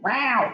Wow.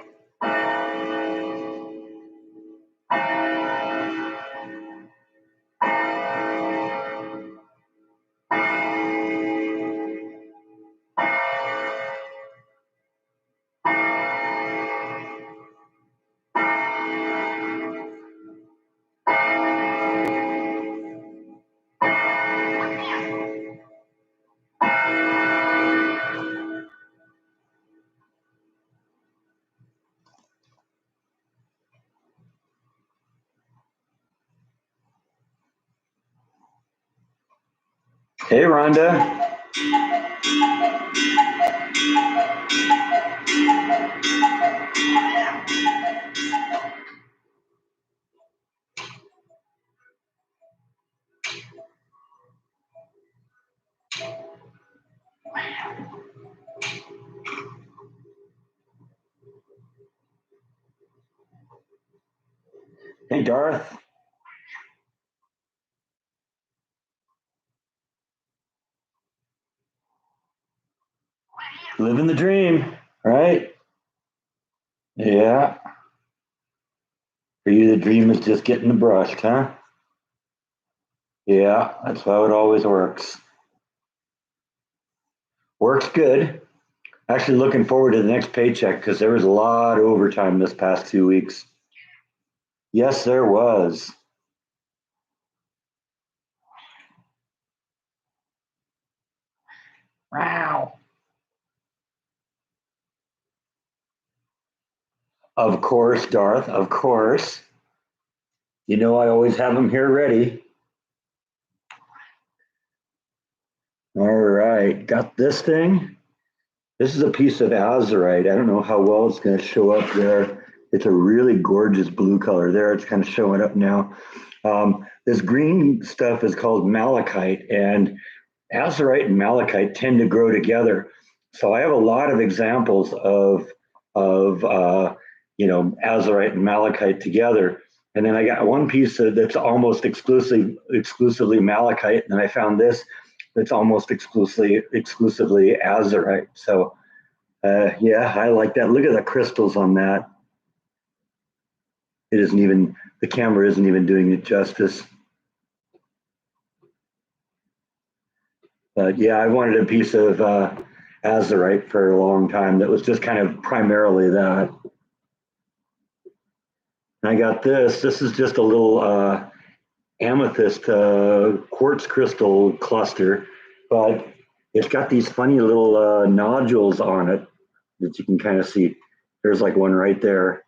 Hey, Rhonda. Hey, Darth. Living the dream, right? Yeah. For you, the dream is just getting brushed, huh? Yeah, that's how it always works. Works good. Actually, looking forward to the next paycheck because there was a lot of overtime this past 2 weeks. Yes, there was. Wow. Of course, Darth, of course. You know I always have them here ready. All right, got this thing. This is a piece of azurite. I don't know how well it's going to show up there. It's a really gorgeous blue color there. It's kind of showing up now. This green stuff is called malachite, and azurite and malachite tend to grow together. So I have a lot of examples of azurite and malachite together. And then I got one piece that's almost exclusively malachite, and I found this that's almost exclusively azurite. So yeah, I like that. Look at the crystals on that. It isn't even, the camera isn't even doing it justice. But yeah, I wanted a piece of azurite for a long time that was just kind of primarily that. And I got this. This is just a little amethyst quartz crystal cluster, but it's got these funny little nodules on it that you can kind of see. There's like one right there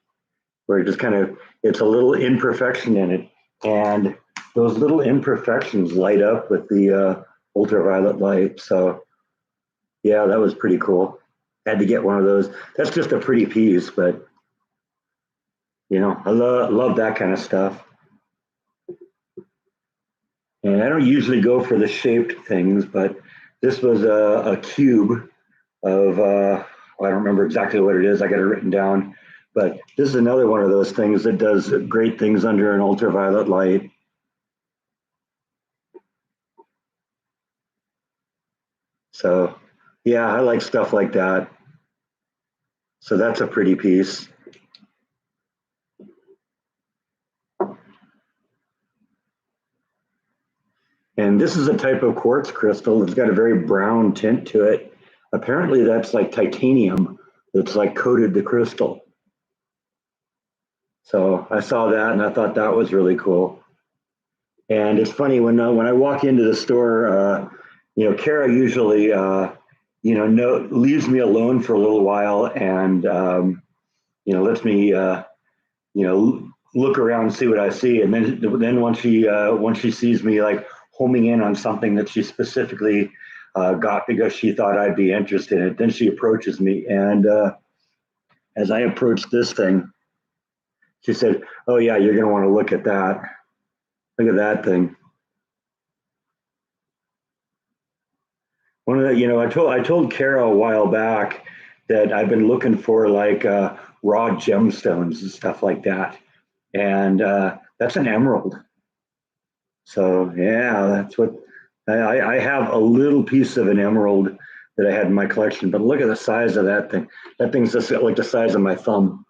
where it just kind of, it's a little imperfection in it. And those little imperfections light up with the ultraviolet light. So yeah, that was pretty cool. Had to get one of those. That's just a pretty piece, but you know, I love that kind of stuff. And I don't usually go for the shaped things, but this was a cube of, I don't remember exactly what it is. I got it written down. But this is another one of those things that does great things under an ultraviolet light. So yeah, I like stuff like that. So that's a pretty piece. And this is a type of quartz crystal. It's got a very brown tint to it. Apparently that's like titanium that's like coated the crystal. So I saw that and I thought that was really cool. And it's funny when I walk into the store, Kara usually, leaves me alone for a little while and, lets me, look around and see what I see. And then once she sees me like homing in on something that she specifically got because she thought I'd be interested in it, then she approaches me. And as I approached this thing, she said, "Oh yeah, you're going to want to look at that. Look at that thing." One of the, I told Kara a while back that I've been looking for like raw gemstones and stuff like that, and that's an emerald. So yeah, that's what I have a little piece of an emerald that I had in my collection. But look at the size of that thing. That thing's just like the size of my thumb.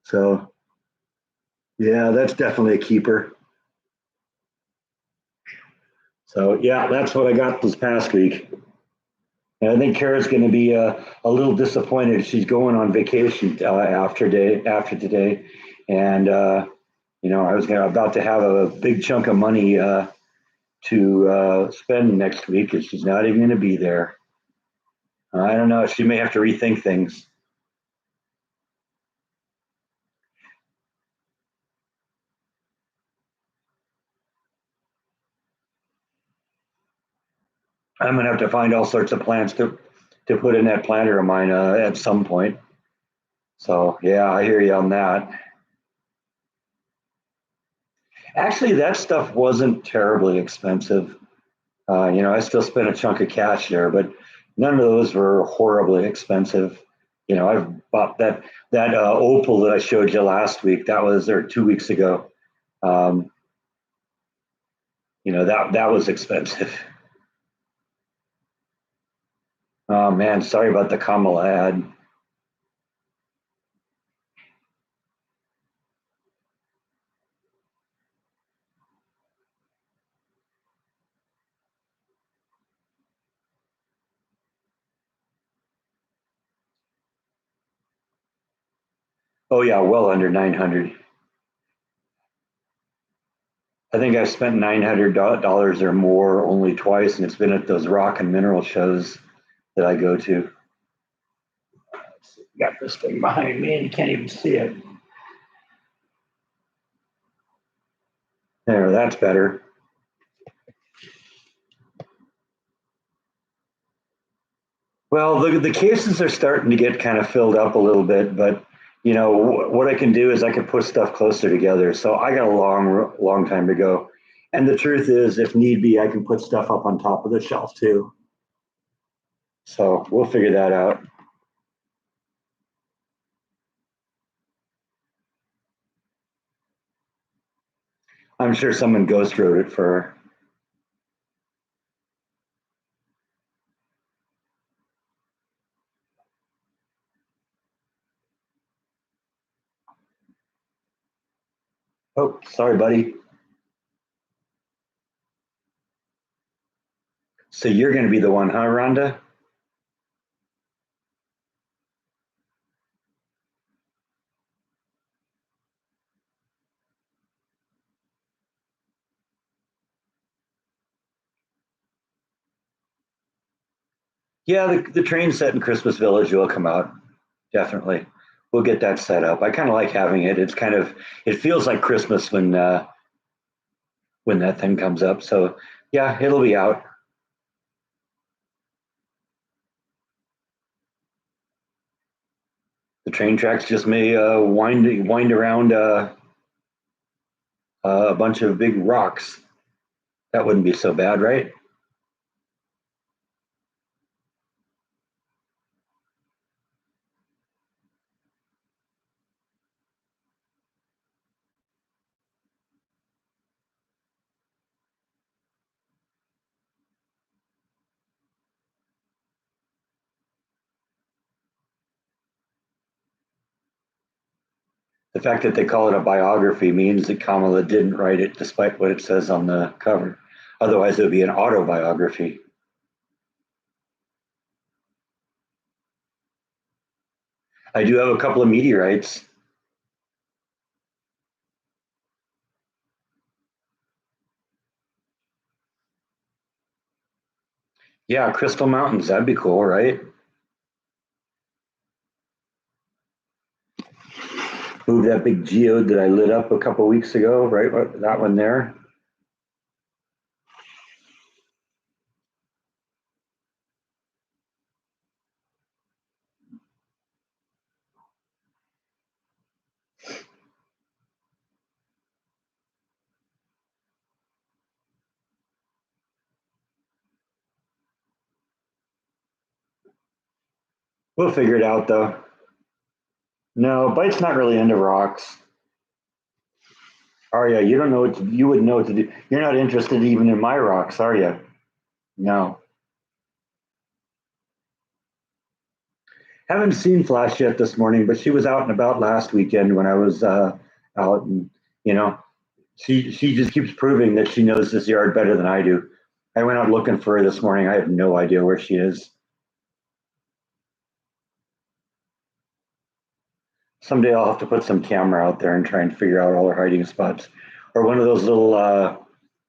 So yeah, that's definitely a keeper. So yeah, that's what I got this past week. And I think Kara's going to be a little disappointed. She's going on vacation after today, and I was about to have a big chunk of money to spend next week, and she's not even going to be there. I don't know. She may have to rethink things. I'm going to have to find all sorts of plants to put in that planter of mine at some point. So yeah, I hear you on that. Actually, that stuff wasn't terribly expensive. I still spent a chunk of cash there, but none of those were horribly expensive. I've bought that opal that I showed you last week. That was or 2 weeks ago. Um, that was expensive. Oh man, sorry about the Kamala ad. Oh yeah, well under 900. I think I've spent $900 or more only twice, and it's been at those rock and mineral shows that I go to. Got this thing behind me, and you can't even see it. There, that's better. Well, the cases are starting to get kind of filled up a little bit, but what I can do is I can put stuff closer together. So I got a long time to go. And the truth is, if need be, I can put stuff up on top of the shelf too. So we'll figure that out. I'm sure someone ghost wrote it for her. Oh, sorry, buddy. So you're going to be the one, huh, Rhonda? Yeah, the train set in Christmas Village will come out. Definitely. We'll get that set up. I kind of like having it. It feels like Christmas when that thing comes up. So yeah, it'll be out. The train tracks just may wind around a bunch of big rocks. That wouldn't be so bad, right? The fact that they call it a biography means that Kamala didn't write it, despite what it says on the cover. Otherwise, it would be an autobiography. I do have a couple of meteorites. Yeah, Crystal Mountains. That'd be cool, right? Move that big geode that I lit up a couple of weeks ago, right? That one there. We'll figure it out, though. No, Bite's not really into rocks. Are you? You don't know you wouldn't know what to do. You're not interested even in my rocks, are you? No. Haven't seen Flash yet this morning, but she was out and about last weekend when I was out, and you know, she just keeps proving that she knows this yard better than I do. I went out looking for her this morning. I have no idea where she is. Someday I'll have to put some camera out there and try and figure out all her hiding spots, or one of those little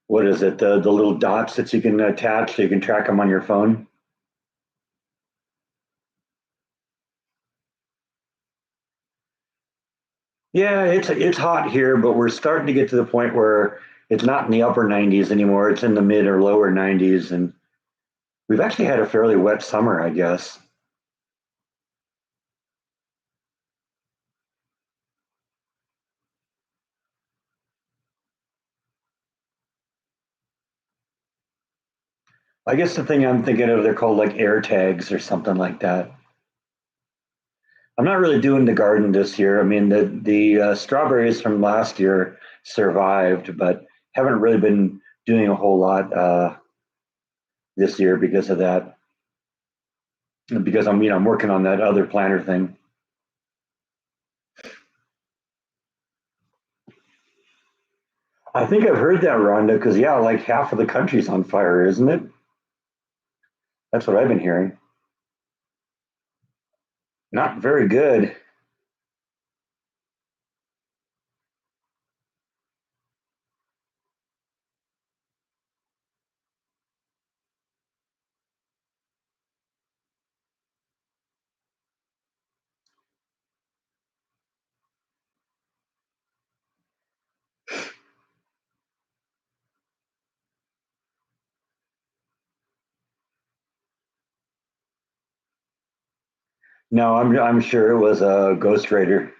what is it? The little dots that you can attach so you can track them on your phone. Yeah, it's hot here, but we're starting to get to the point where it's not in the upper 90s anymore. It's in the mid or lower 90s, and we've actually had a fairly wet summer, I guess. I guess the thing I'm thinking of, they're called like air tags or something like that. I'm not really doing the garden this year. I mean, the strawberries from last year survived, but haven't really been doing a whole lot this year because of that. Because I'm working on that other planter thing. I think I've heard that, Rhonda, because yeah, like half of the country's on fire, isn't it? That's what I've been hearing. Not very good. No, I'm sure it was a Ghost Rider.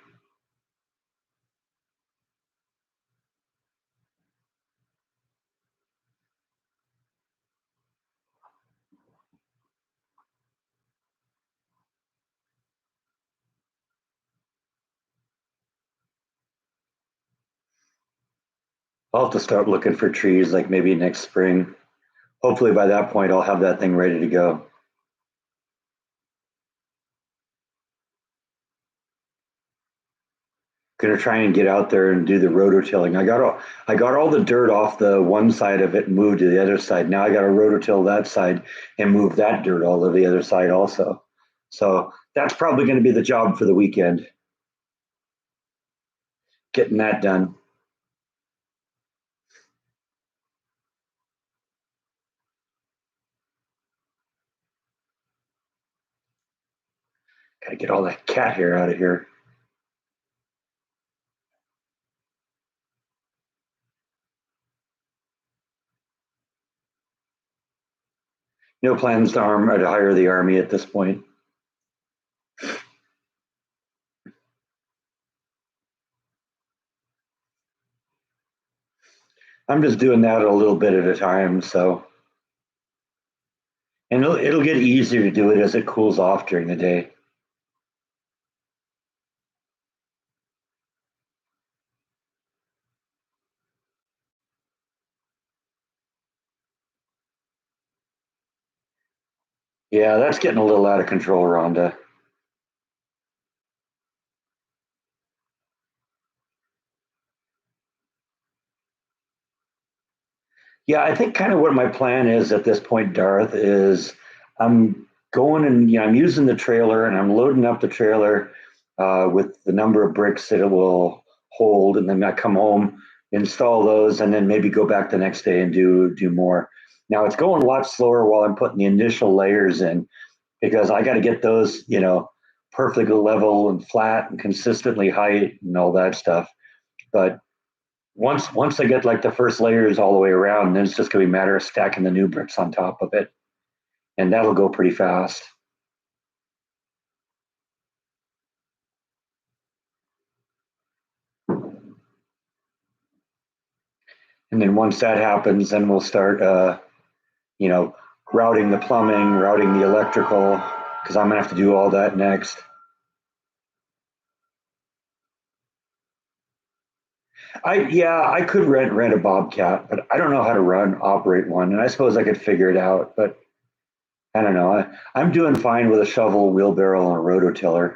I'll have to start looking for trees like maybe next spring. Hopefully by that point I'll have that thing ready to go. Gonna try and get out there and do the rototilling. I got all the dirt off the one side of it and moved to the other side. Now I got to rototill that side and move that dirt all to the other side also. So that's probably going to be the job for the weekend, getting that done. Got to get all that cat hair out of here. No plans to arm or to hire the army at this point. I'm just doing that a little bit at a time. So, and it'll get easier to do it as it cools off during the day. Yeah, that's getting a little out of control, Rhonda. Yeah, I think kind of what my plan is at this point, Darth, is I'm going and I'm using the trailer and I'm loading up the trailer with the number of bricks that it will hold, and then I come home, install those, and then maybe go back the next day and do more. Now it's going a lot slower while I'm putting the initial layers in because I got to get those, perfectly level and flat and consistently height and all that stuff. But once I get like the first layers all the way around, then it's just gonna be a matter of stacking the new bricks on top of it, and that'll go pretty fast. And then once that happens, then we'll start, you know, routing the plumbing, routing the electrical, because I'm gonna have to do all that next. I could rent a Bobcat, but I don't know how to run operate one, and I suppose I could figure it out. But I don't know. I'm doing fine with a shovel, wheelbarrow, and a rototiller.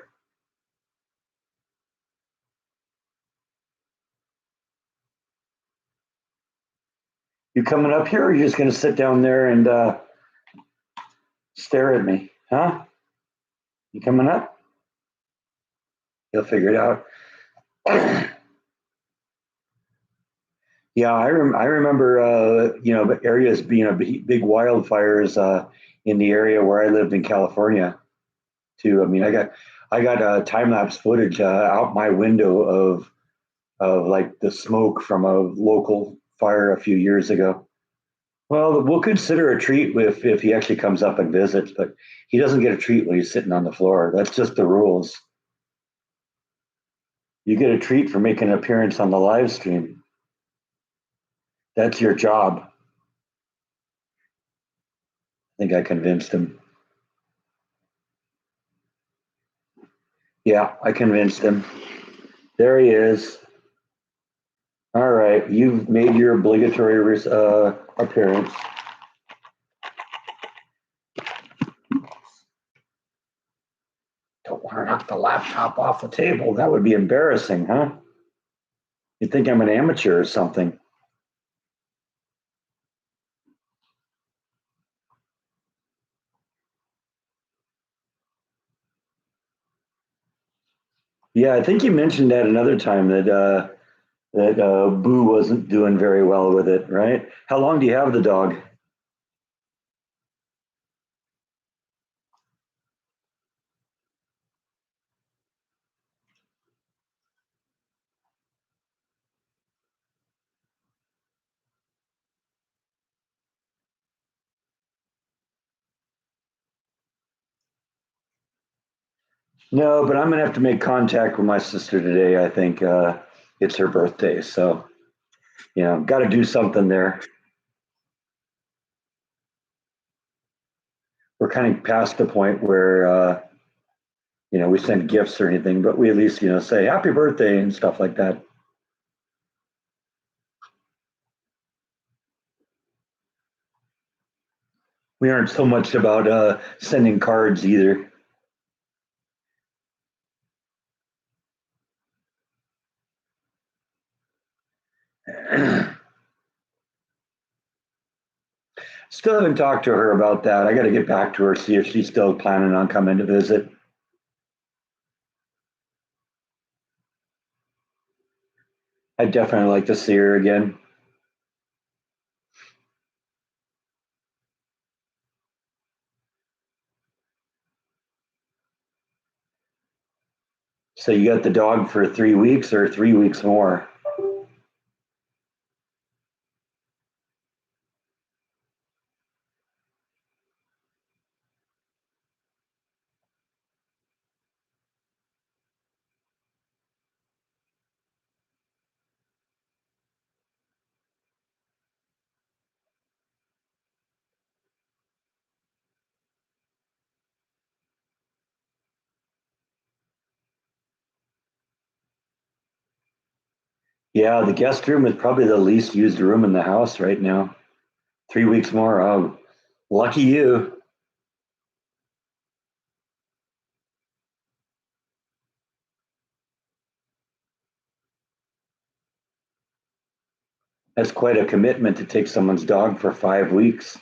You coming up here, or are you just going to sit down there and stare at me? Huh? You coming up? You'll figure it out. Yeah, I remember, areas being a big wildfires in the area where I lived in California too. I mean, I got time lapse footage out my window of like the smoke from a local fire a few years ago. Well, we'll consider a treat if he actually comes up and visits, but he doesn't get a treat when he's sitting on the floor. That's just the rules. You get a treat for making an appearance on the live stream. That's your job. I think I convinced him. Yeah, I convinced him. There he is. All right, you've made your obligatory appearance. Don't want to knock the laptop off the table. That would be embarrassing, huh? You'd think I'm an amateur or something. Yeah, I think you mentioned that another time that Boo wasn't doing very well with it, right? How long do you have the dog? No, but I'm gonna have to make contact with my sister today. I think it's her birthday, so got to do something there. We're kind of past the point where we send gifts or anything, but we at least say happy birthday and stuff like that. We aren't so much about sending cards either. Still haven't talked to her about that. I got to get back to her, see if she's still planning on coming to visit. I'd definitely like to see her again. So you got the dog for 3 weeks or 3 weeks more? Yeah, the guest room is probably the least used room in the house right now. 3 weeks more. Oh, lucky you. That's quite a commitment to take someone's dog for 5 weeks.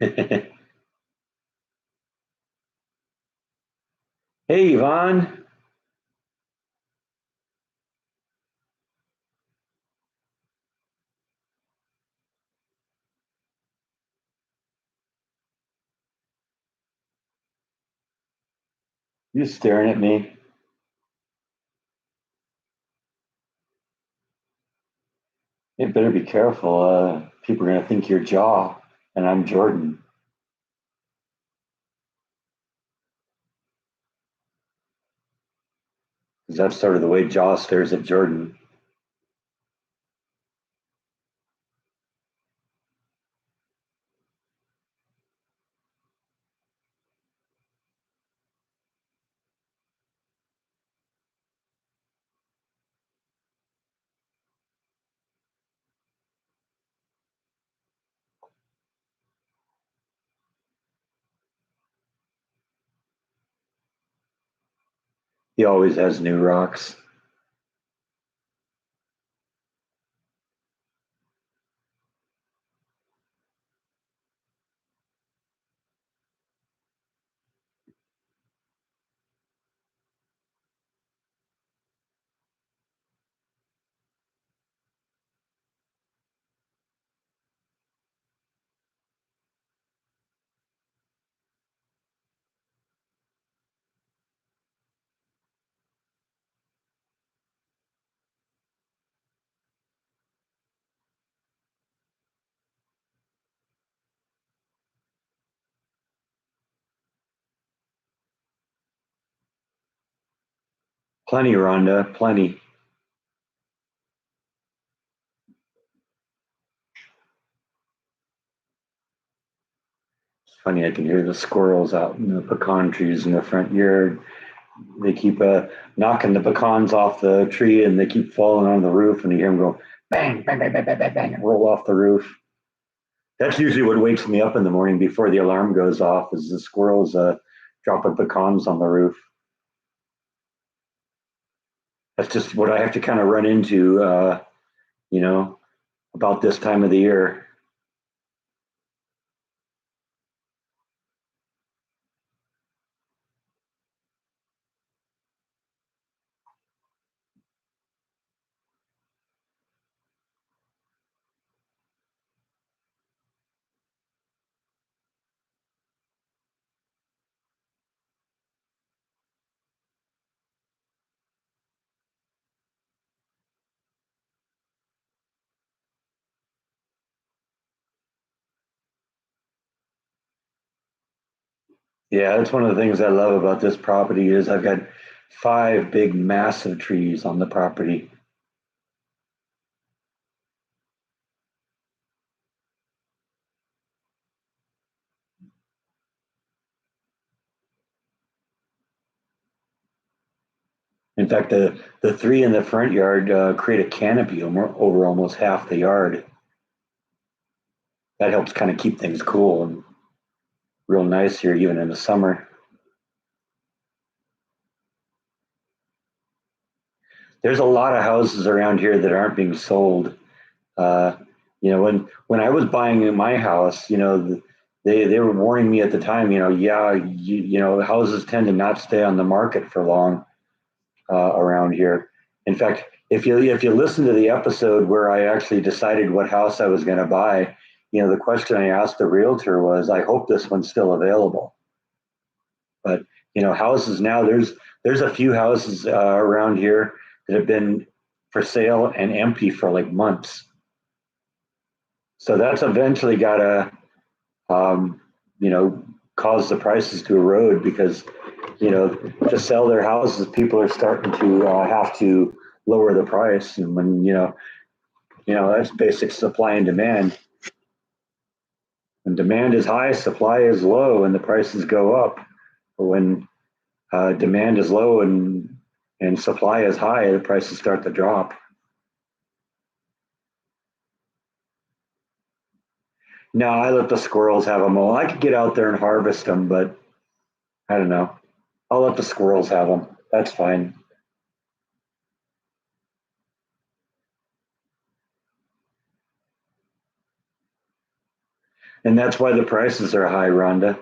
Hey, Yvonne, you staring at me. You better be careful. People are going to think you're Jaw and I'm Jordan. Because that's sort of the way Jaw stares at Jordan. He always has new rocks. Plenty, Rhonda, plenty. It's funny, I can hear the squirrels out in the pecan trees in the front yard. They keep knocking the pecans off the tree and they keep falling on the roof, and you hear them go bang, bang, bang, bang, bang, bang, bang, and roll off the roof. That's usually what wakes me up in the morning before the alarm goes off, is the squirrels dropping pecans on the roof. That's just what I have to kind of run into, you know, about this time of the year. Yeah, that's one of the things I love about this property is I've got five big, massive trees on the property. In fact, the three in the front yard create a canopy over almost half the yard. That helps kind of keep things cool and real nice here, even in the summer. There's a lot of houses around here that aren't being sold. Uh, when I was buying my house, they were warning me at the time. Yeah, houses tend to not stay on the market for long around here. In fact, if you listen to the episode where I actually decided what house I was going to buy, the question I asked the realtor was, "I hope this one's still available." But houses now, there's a few houses around here that have been for sale and empty for like months. So that's eventually got to, um, you know, cause the prices to erode because, to sell their houses, people are starting to have to lower the price. And when, that's basic supply and demand. When demand is high, supply is low, and the prices go up. But when demand is low and supply is high, the prices start to drop. No, I let the squirrels have them all. I could get out there and harvest them, but I don't know. I'll let the squirrels have them. That's fine. And that's why the prices are high, Rhonda.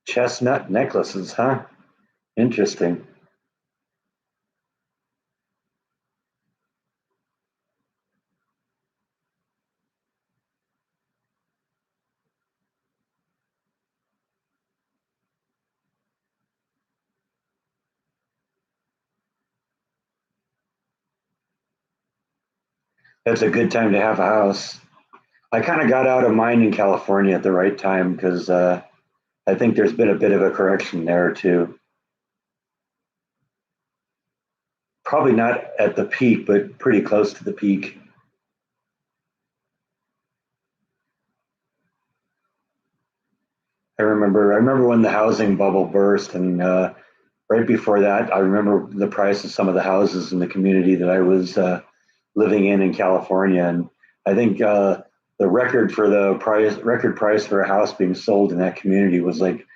Chestnut necklaces, huh? Interesting. That's a good time to have a house. I kind of got out of mine in California at the right time because I think there's been a bit of a correction there too. Probably not at the peak, but pretty close to the peak. I remember when the housing bubble burst, and right before that, I remember the price of some of the houses in the community that I was living in California, and I think the record price for a house being sold in that community was like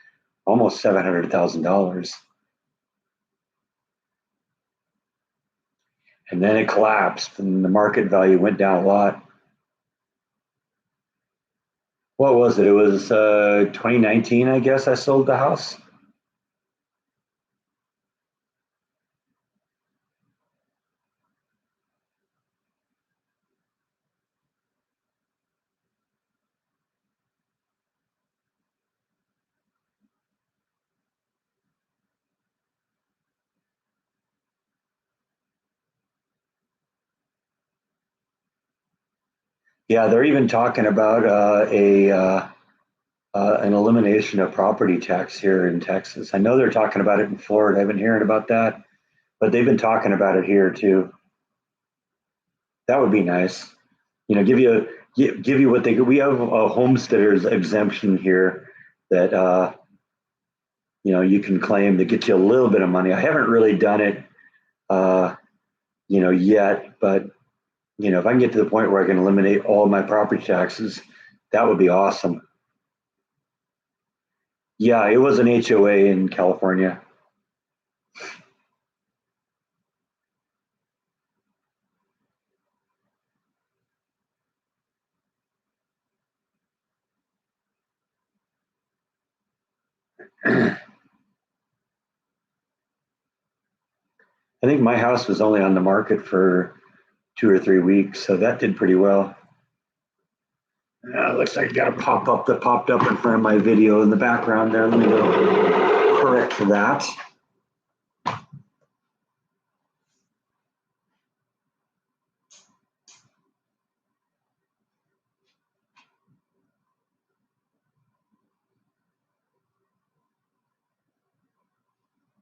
almost $700,000, and then it collapsed, and the market value went down a lot. What was it? It was 2019, I guess. I sold the house. Yeah, they're even talking about an elimination of property tax here in Texas. I know they're talking about it in Florida. I've been hearing about that, but they've been talking about it here too. That would be nice. You know, give you what they we have a homesteader's exemption here that you can claim to get you a little bit of money. I haven't really done it uh, yet, but if I can get to the point where I can eliminate all my property taxes, that would be awesome. Yeah, it was an HOA in California. I think my house was only on the market for 2 or 3 weeks, so that did pretty well. Looks like I got a pop up that popped up in front of my video in the background there. Let me go correct that.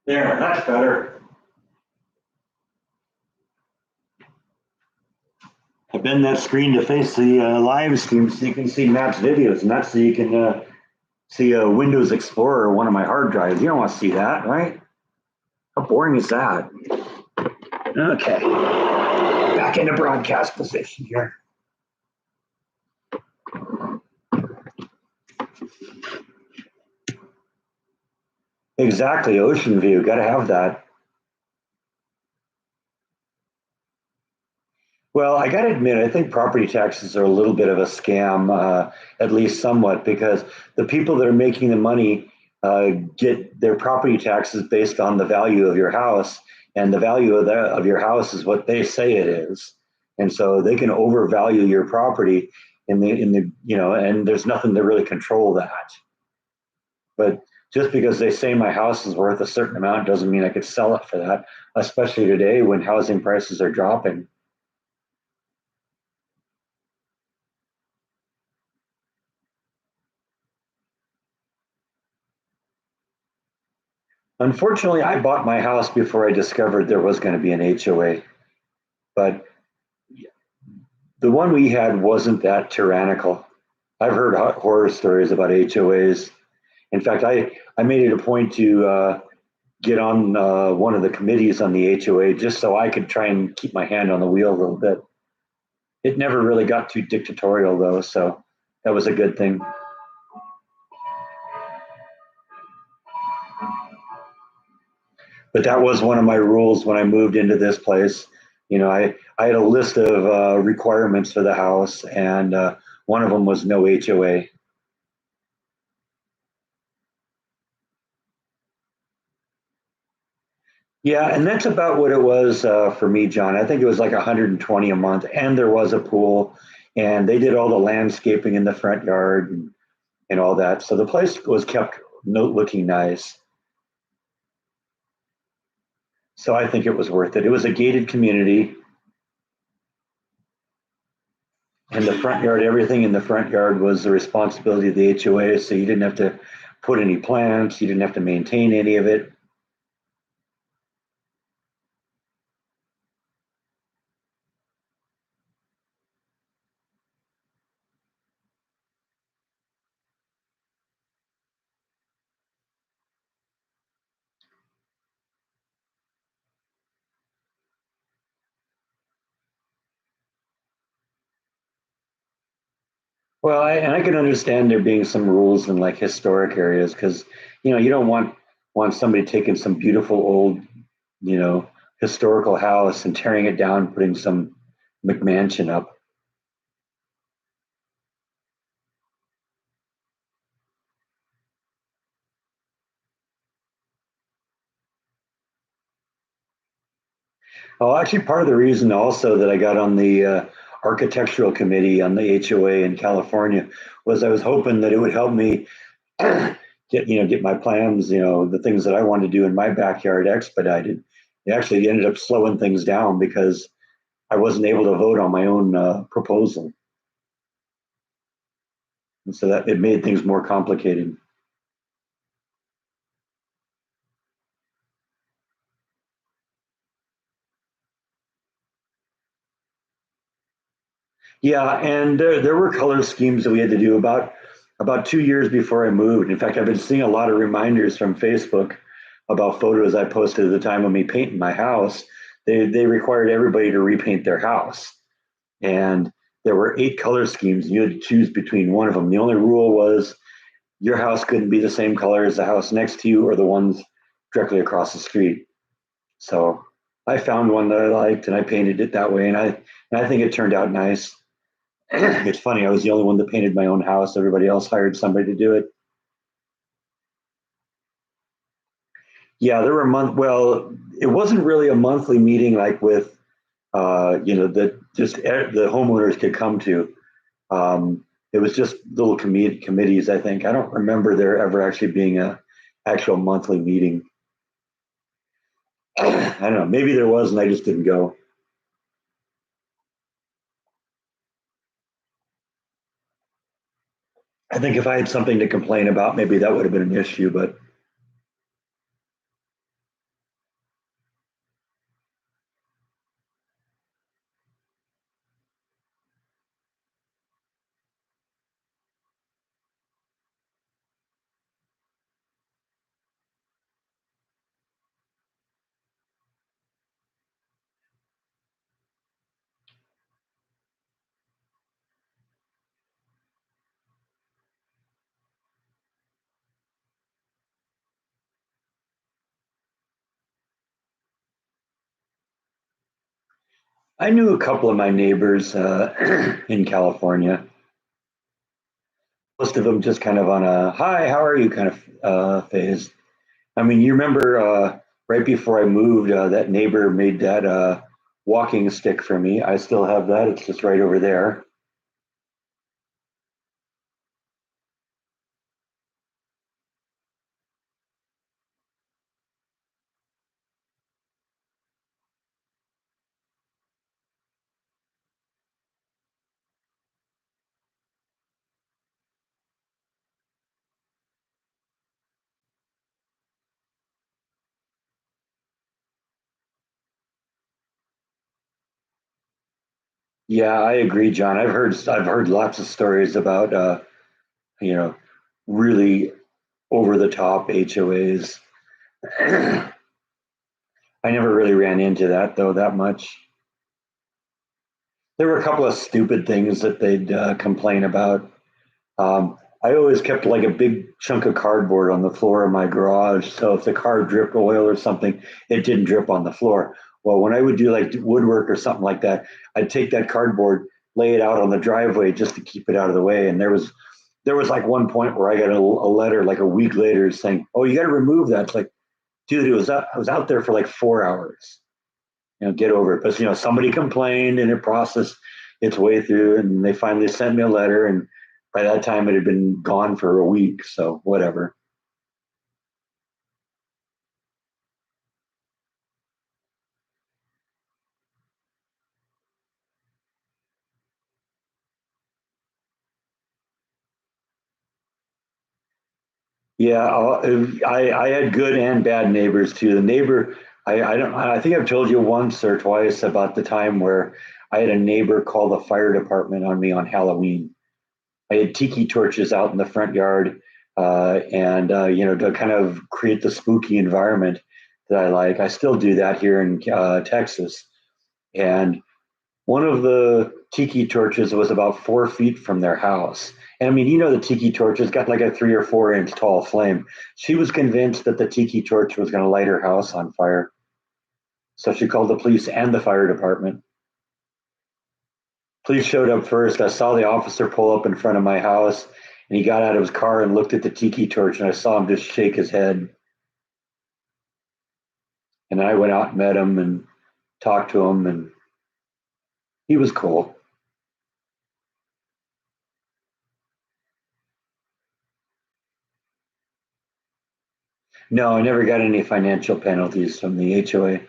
There, that's better. I bend that screen to face the live stream so you can see Matt's videos, and that's so you can see a Windows Explorer, one of my hard drives. You don't want to see that, right? How boring is that? Okay, back into broadcast position here. Exactly, ocean view. Got to have that. Well, I got to admit, I think property taxes are a little bit of a scam, at least somewhat, because the people that are making the money get their property taxes based on the value of your house, and the value of your house is what they say it is, and so they can overvalue your property and there's nothing to really control that. But just because they say my house is worth a certain amount doesn't mean I could sell it for that, especially today when housing prices are dropping. Unfortunately, I bought my house before I discovered there was going to be an HOA, but the one we had wasn't that tyrannical. I've heard horror stories about HOAs. In fact, I made it a point to get on one of the committees on the HOA just so I could try and keep my hand on the wheel a little bit. It never really got too dictatorial, though, so that was a good thing. But that was one of my rules when I moved into this place. I had a list of requirements for the house, and one of them was no HOA. Yeah, and that's about what it was for me, John. I think it was like 120 a month, and there was a pool, and they did all the landscaping in the front yard and all that. So the place was kept looking nice. So I think it was worth it. It was a gated community, and the front yard, everything in the front yard was the responsibility of the HOA. So you didn't have to put any plants, you didn't have to maintain any of it. Well, and I can understand there being some rules in like historic areas because you don't want somebody taking some beautiful old historical house and tearing it down, putting some McMansion up. Well, actually, part of the reason also that I got on the architectural committee on the HOA in California was I was hoping that it would help me get my plans, the things that I wanted to do in my backyard expedited. It actually ended up slowing things down because I wasn't able to vote on my own proposal, and so that it made things more complicated. Yeah, and there were color schemes that we had to do about 2 years before I moved. In fact, I've been seeing a lot of reminders from Facebook about photos I posted at the time of me painting my house. They required everybody to repaint their house, and there were 8 color schemes. And you had to choose between one of them. The only rule was your house couldn't be the same color as the house next to you or the ones directly across the street. So I found one that I liked, and I painted it that way, and I think it turned out nice. It's funny. I was the only one that painted my own house. Everybody else hired somebody to do it. Yeah, there were Well, it wasn't really a monthly meeting like with that just the homeowners could come to. It was just little committees. I think I don't remember there ever actually being a actual monthly meeting. I don't know. Maybe there was, and I just didn't go. I think if I had something to complain about, maybe that would have been an issue. But I knew a couple of my neighbors in California. Most of them just kind of on a "hi, how are you" kind of phase. I mean, you remember right before I moved, that neighbor made that walking stick for me. I still have that. It's just right over there. Yeah, I agree, John. I've heard lots of stories about you know really over the top HOAs. I never really ran into that though that much. There were a couple of stupid things that they'd complain about. I always kept like a big chunk of cardboard on the floor of my garage, so if the car dripped oil or something, it didn't drip on the floor. Well, when I would do like woodwork or something like that, I'd take that cardboard, lay it out on the driveway just to keep it out of the way. And there was like one point where I got a letter like a week later saying, "Oh, you got to remove that." It's like, dude, I was out there for like 4 hours. Get over it. But somebody complained and it processed its way through, and they finally sent me a letter. And by that time, it had been gone for a week. So whatever. Yeah, I had good and bad neighbors too. The neighbor, I don't, I think I've told you once or twice about the time where I had a neighbor call the fire department on me on Halloween. I had tiki torches out in the front yard, and to kind of create the spooky environment that I like. I still do that here in Texas, and one of the tiki torches was about 4 feet from their house. And I mean, the tiki torch has got like a 3 or 4 inch tall flame. She was convinced that the tiki torch was going to light her house on fire. So she called the police and the fire department. Police showed up first. I saw the officer pull up in front of my house, and he got out of his car and looked at the tiki torch, and I saw him just shake his head. And I went out and met him and talked to him, and he was cool. No, I never got any financial penalties from the HOA.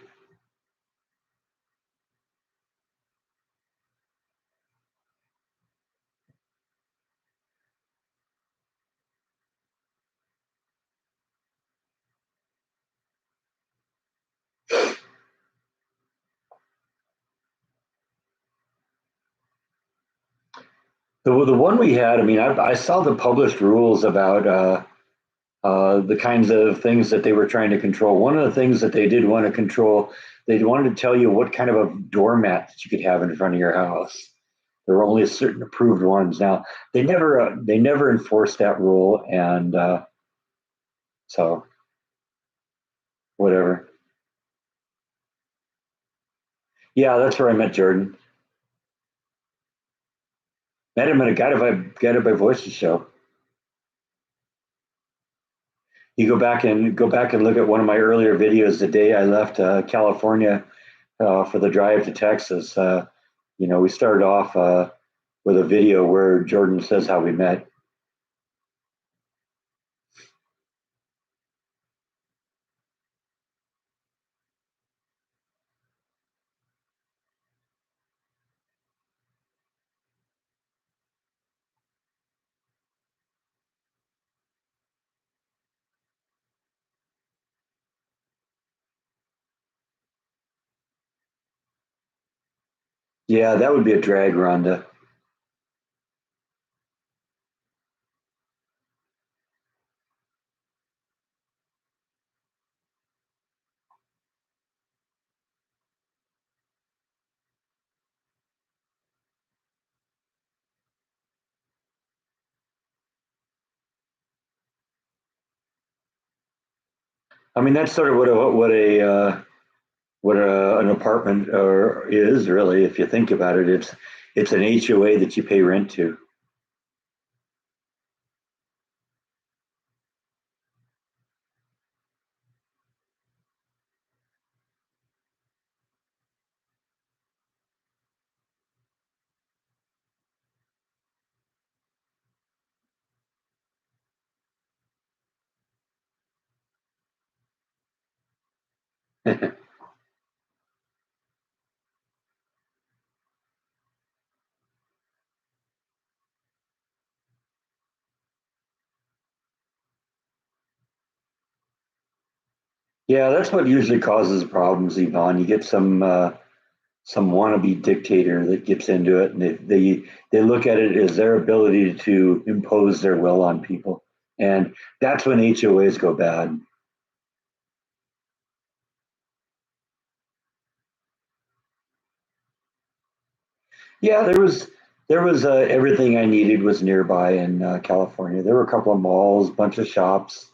The one we had, I mean, I saw the published rules about the kinds of things that they were trying to control. One of the things that they did want to control, they wanted to tell you what kind of a doormat that you could have in front of your house. There were only certain approved ones. Now they never enforced that rule, and so whatever. Yeah, that's where I met Jordan. Met him at a Guided by Voices show. You go back and look at one of my earlier videos. The day I left California for the drive to Texas, we started off with a video where Jordan says how we met. Yeah, that would be a drag, Rhonda. I mean, that's sort of an apartment or is really, if you think about it. It's an HOA that you pay rent to. Yeah, that's what usually causes problems, Yvonne. You get some wannabe dictator that gets into it, and they look at it as their ability to impose their will on people, and that's when HOAs go bad. Yeah, there was everything I needed was nearby in California. There were a couple of malls, bunch of shops.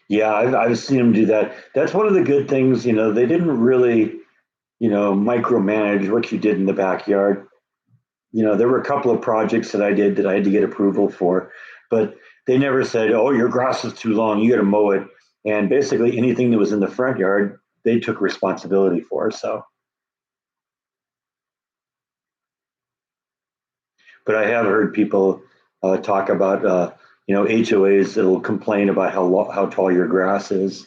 Yeah, I've seen them do that. That's one of the good things, they didn't really, micromanage what you did in the backyard. There were a couple of projects that I did that I had to get approval for, but they never said, "Oh, your grass is too long, you got to mow it." And basically anything that was in the front yard, they took responsibility for. So, but I have heard people talk about, HOAs that'll complain about how tall your grass is.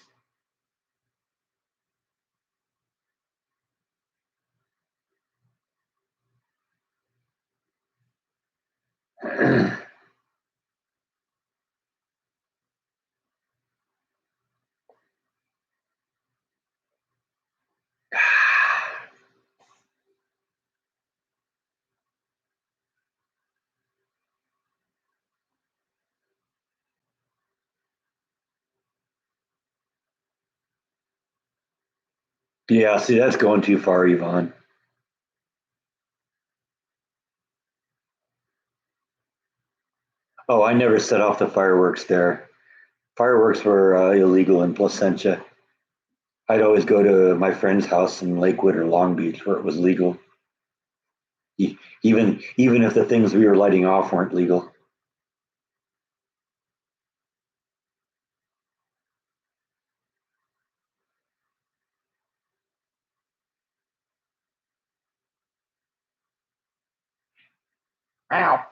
Yeah, see, that's going too far, Yvonne. Oh, I never set off the fireworks there. Fireworks were illegal in Placentia. I'd always go to my friend's house in Lakewood or Long Beach where it was legal, even if the things we were lighting off weren't legal. Ow,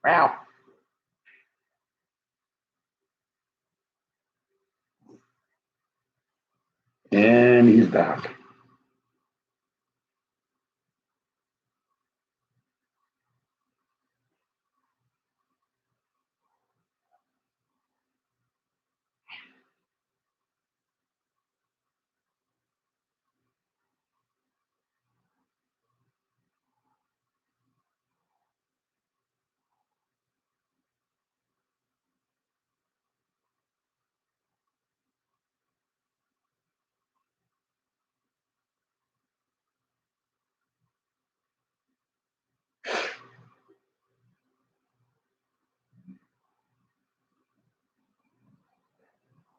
ow. And he's back.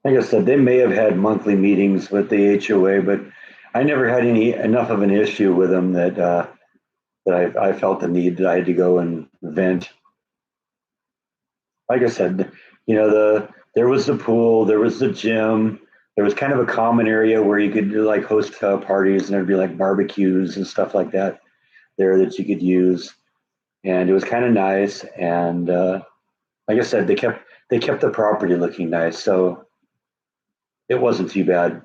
Like I said, they may have had monthly meetings with the HOA, but I never had any enough of an issue with them that I felt the need that I had to go and vent. Like I said, there was the pool, there was the gym, there was kind of a common area where you could like host parties, and there'd be like barbecues and stuff like that there that you could use, and it was kind of nice. And like I said, they kept the property looking nice, so it wasn't too bad.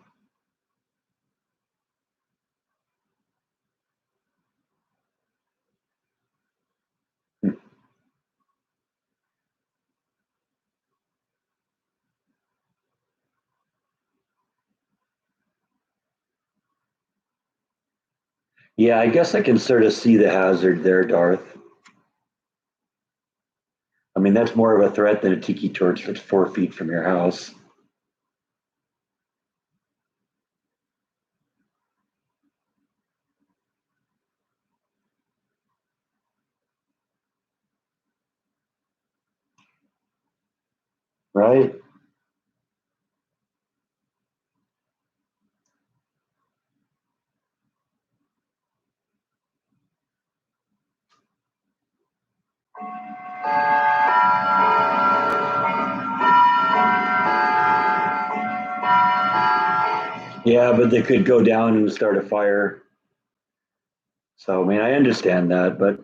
Yeah, I guess I can sort of see the hazard there, Darth. I mean, that's more of a threat than a tiki torch that's 4 feet from your house, right? Yeah, but they could go down and start a fire. So, I mean, I understand that, but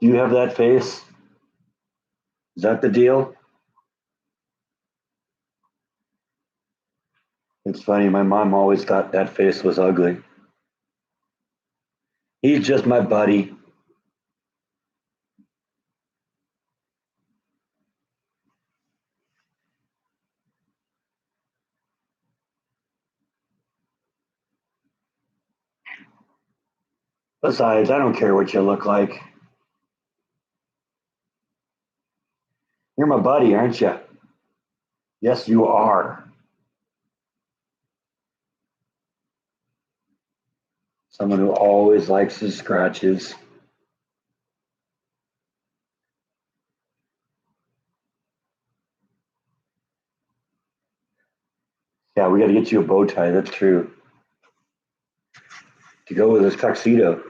do you have that face? Is that the deal? It's funny. My mom always thought that face was ugly. He's just my buddy. Besides, I don't care what you look like. You're my buddy, aren't you? Yes, you are. Someone who always likes his scratches. Yeah, we got to get you a bow tie. That's true. To go with his tuxedo.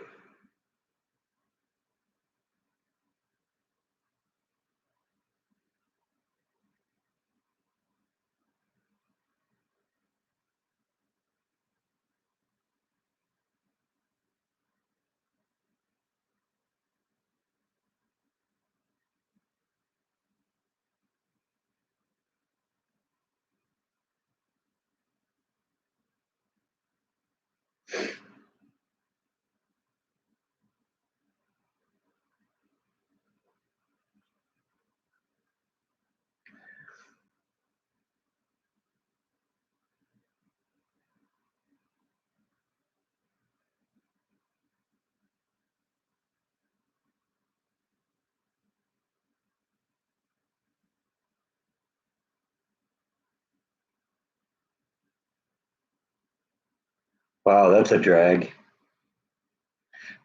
Wow, that's a drag.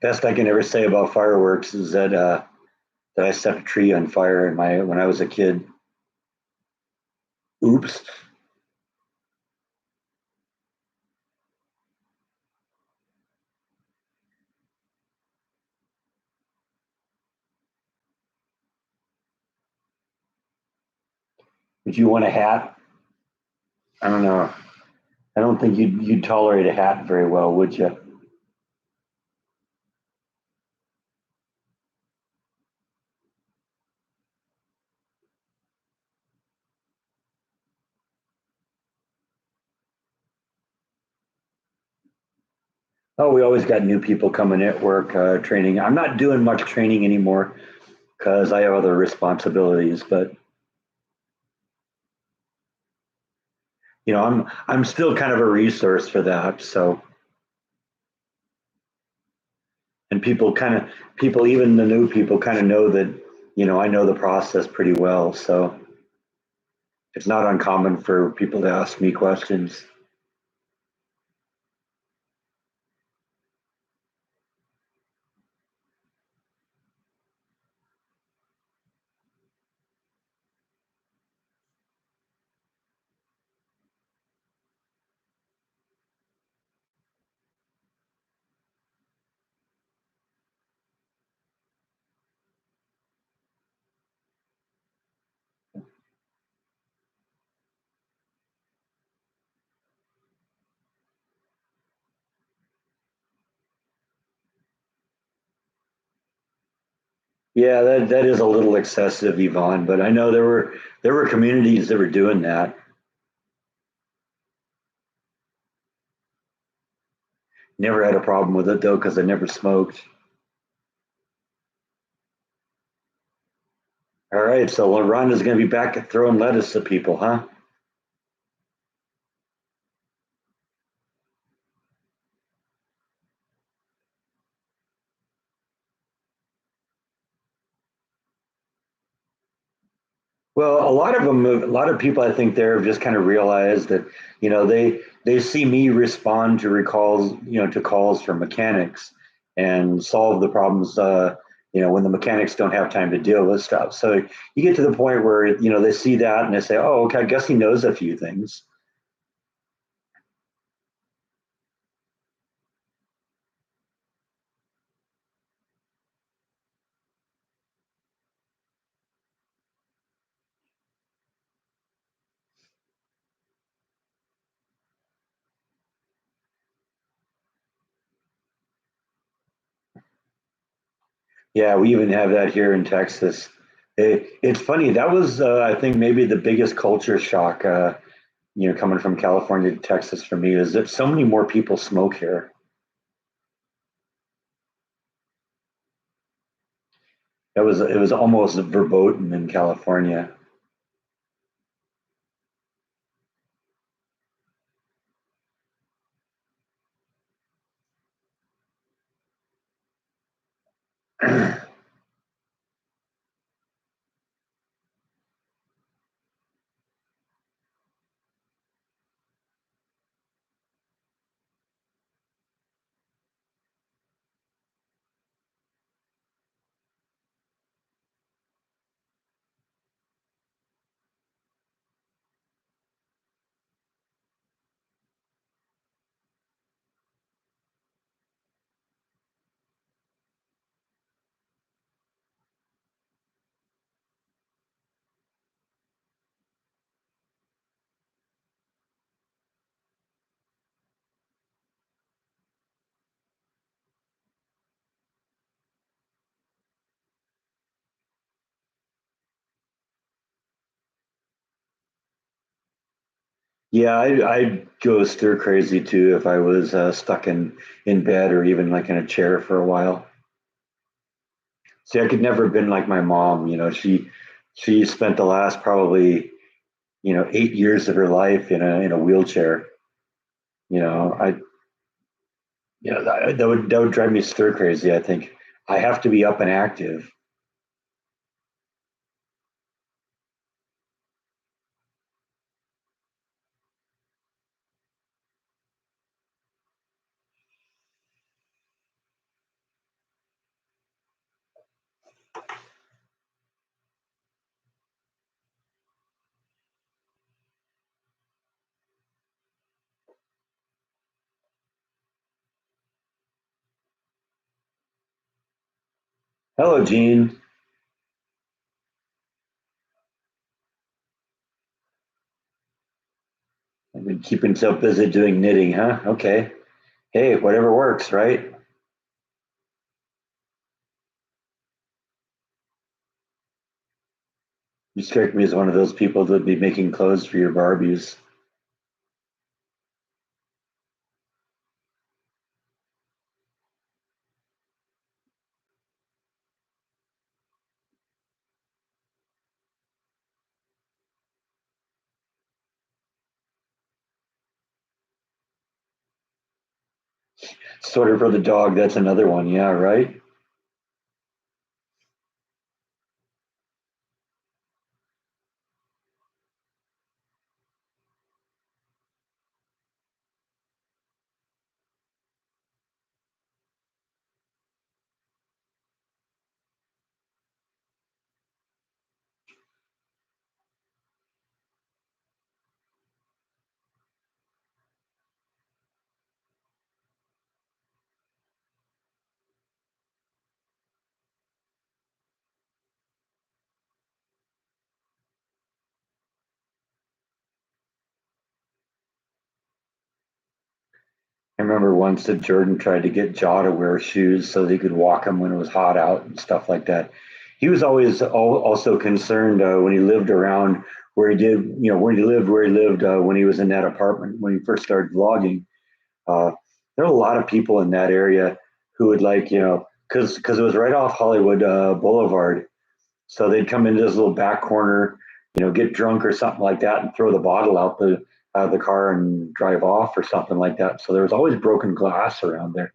Best I can ever say about fireworks is that I set a tree on fire in my when I was a kid. Oops. Would you want a hat? I don't know. I don't think you'd tolerate a hat very well, would you? Oh, we always got new people coming at work training. I'm not doing much training anymore because I have other responsibilities. But I'm still kind of a resource for that. So and people, even the new people, kind of know that I know the process pretty well. So it's not uncommon for people to ask me questions. Yeah, that is a little excessive, Yvonne. But I know there were communities that were doing that. Never had a problem with it though because I never smoked. All right, so Rhonda's going to be back at throwing lettuce at people, huh? Well, a lot of people, I think, there have just kind of realized that, they see me respond to recalls, to calls from mechanics and solve the problems, when the mechanics don't have time to deal with stuff. So you get to the point where, they see that and they say, oh, okay, I guess he knows a few things. Yeah, we even have that here in Texas. It's funny. That was, I think, maybe the biggest culture shock, coming from California to Texas for me is that so many more people smoke here. It was almost verboten in California. Yeah, I'd go stir crazy too if I was stuck in bed or even like in a chair for a while. See, I could never have been like my mom. She spent the last probably 8 years of her life in a wheelchair. I that would drive me stir crazy. I think I have to be up and active. Hello, Gene. I've been keeping so busy doing knitting, huh? Okay. Hey, whatever works, right? You strike me as one of those people that'd be making clothes for your Barbies. Sweater for the dog, that's another one. Yeah, right? I remember once that Jordan tried to get Jaw to wear shoes so that he could walk him when it was hot out and stuff like that. He was always also concerned when he lived around where he did, when he lived where he lived when he was in that apartment when he first started vlogging. Uh, there were a lot of people in that area who would like, because it was right off Hollywood Boulevard. So they'd come into this little back corner, get drunk or something like that, and throw the bottle out of the car and drive off or something like that. So there was always broken glass around there.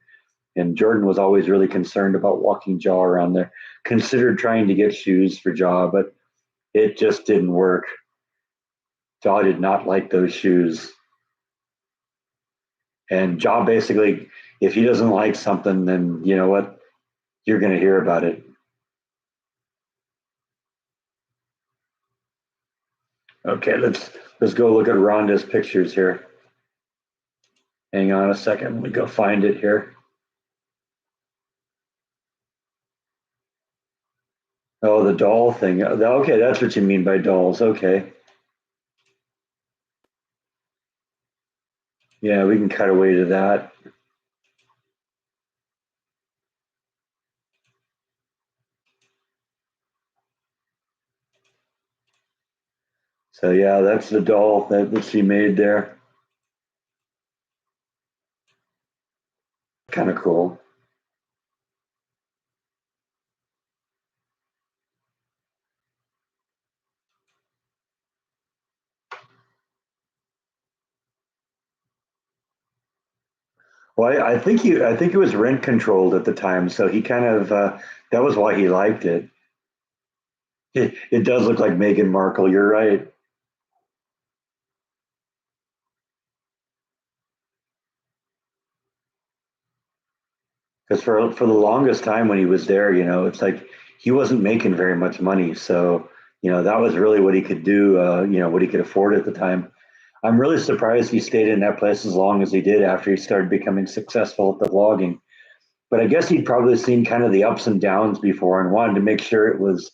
And Jordan was always really concerned about walking Jaw around there. Considered trying to get shoes for Jaw, but it just didn't work. Jaw did not like those shoes. And Jaw basically, if he doesn't like something, then you know what? You're going to hear about it. Okay, let's go look at Rhonda's pictures here. Hang on a second. Let me go find it here. Oh, the doll thing. Okay, that's what you mean by dolls. Okay. Yeah, we can cut away to that. So yeah, that's the doll that she made there. Kind of cool. Well, I think it was rent controlled at the time, so he kind of that was why he liked it. It does look like Meghan Markle. You're right. Because for the longest time when he was there, it's like he wasn't making very much money. So, that was really what he could do. What he could afford at the time. I'm really surprised he stayed in that place as long as he did after he started becoming successful at the vlogging. But I guess he'd probably seen kind of the ups and downs before and wanted to make sure it was,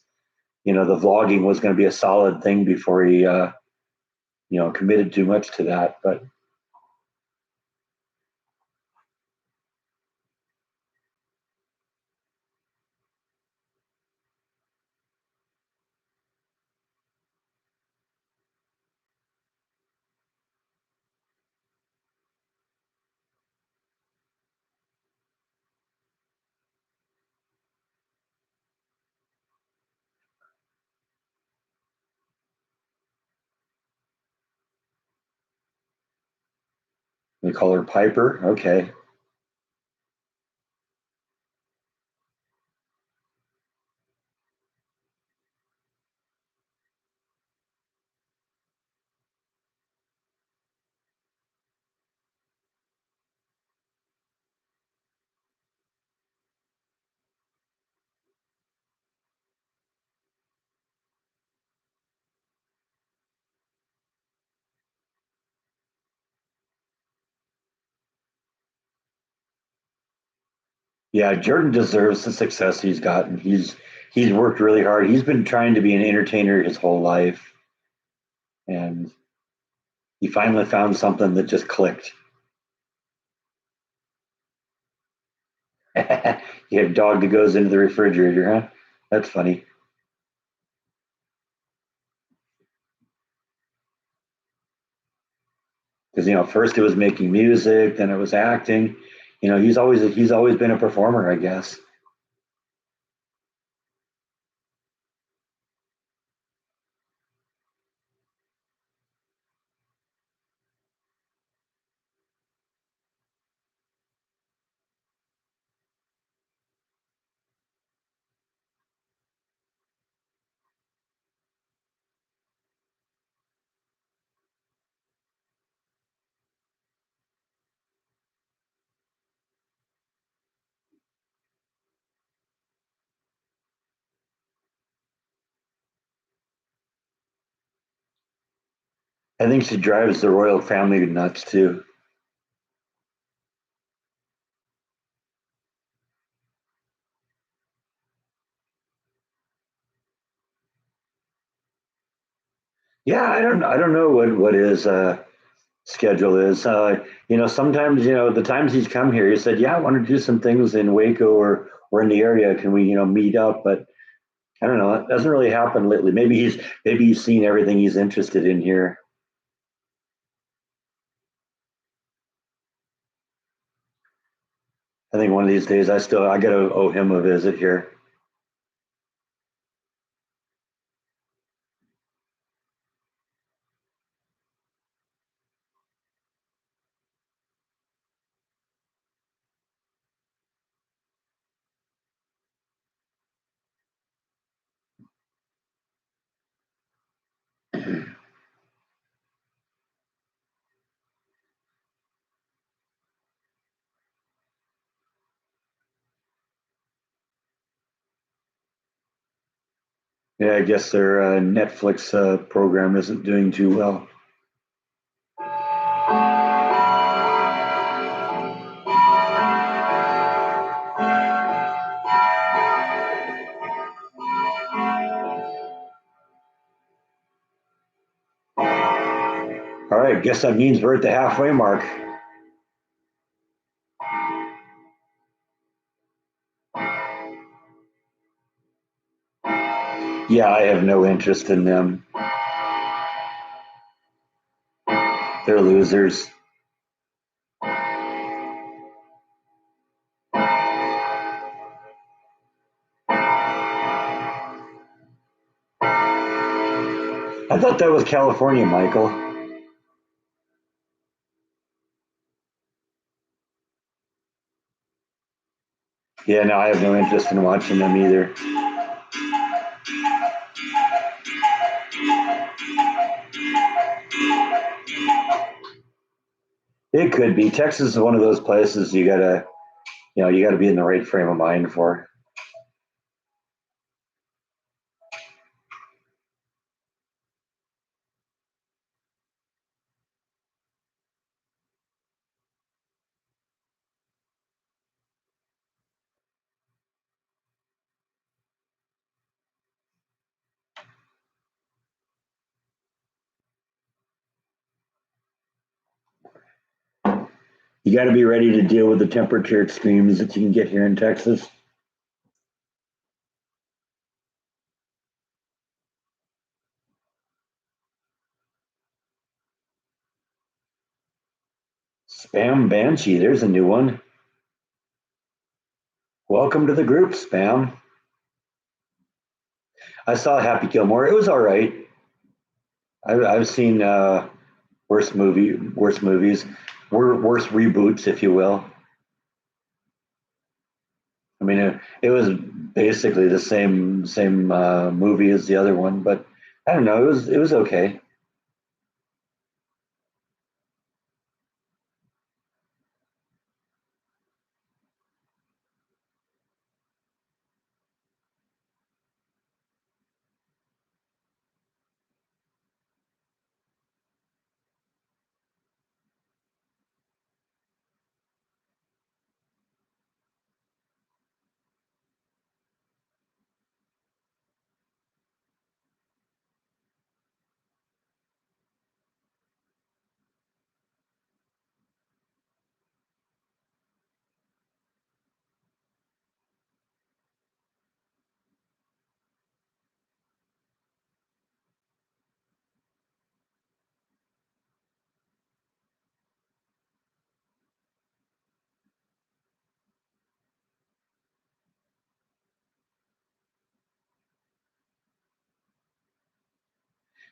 the vlogging was going to be a solid thing before he, committed too much to that. But call her Piper. Okay. Yeah, Jordan deserves the success he's gotten. He's worked really hard. He's been trying to be an entertainer his whole life, and he finally found something that just clicked. You have a dog that goes into the refrigerator, huh? That's funny. Because first it was making music, then it was acting. He's always been a performer, I guess. I think she drives the royal family nuts too. Yeah, I don't know what his schedule is. Sometimes the times he's come here, he said, "Yeah, I want to do some things in Waco or in the area. Can we meet up?" But I don't know. It doesn't really happen lately. Maybe he's seen everything he's interested in here. I think one of these days I gotta owe him a visit here. Yeah, I guess their Netflix program isn't doing too well. All right, guess that means we're at the halfway mark. Yeah, I have no interest in them. They're losers. I thought that was California, Michael. Yeah, no, I have no interest in watching them either. It could be. Texas is one of those places you gotta be in the right frame of mind for. You got to be ready to deal with the temperature extremes that you can get here in Texas. Spam Banshee, there's a new one. Welcome to the group, Spam. I saw Happy Gilmore. It was all right. I've seen worse movies. worse reboots, if you will. I mean, it was basically the same movie as the other one, but I don't know. It was okay.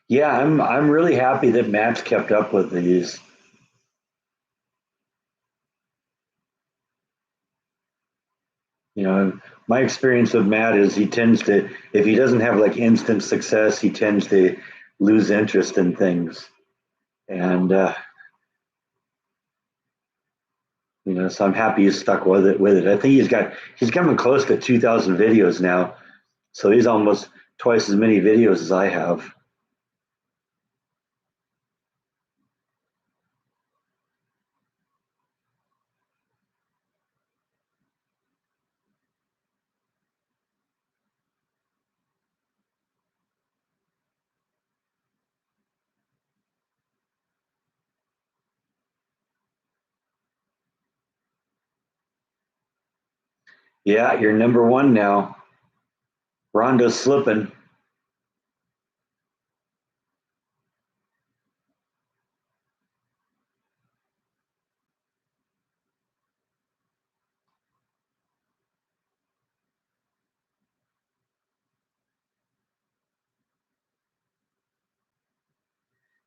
Yeah, I'm really happy that Matt's kept up with these. You know, my experience with Matt is he tends to, if he doesn't have like instant success, he tends to lose interest in things. And so I'm happy he's stuck with it. I think he's coming close to 2,000 videos now, so he's almost twice as many videos as I have. Yeah, you're number one now. Rondo's slipping.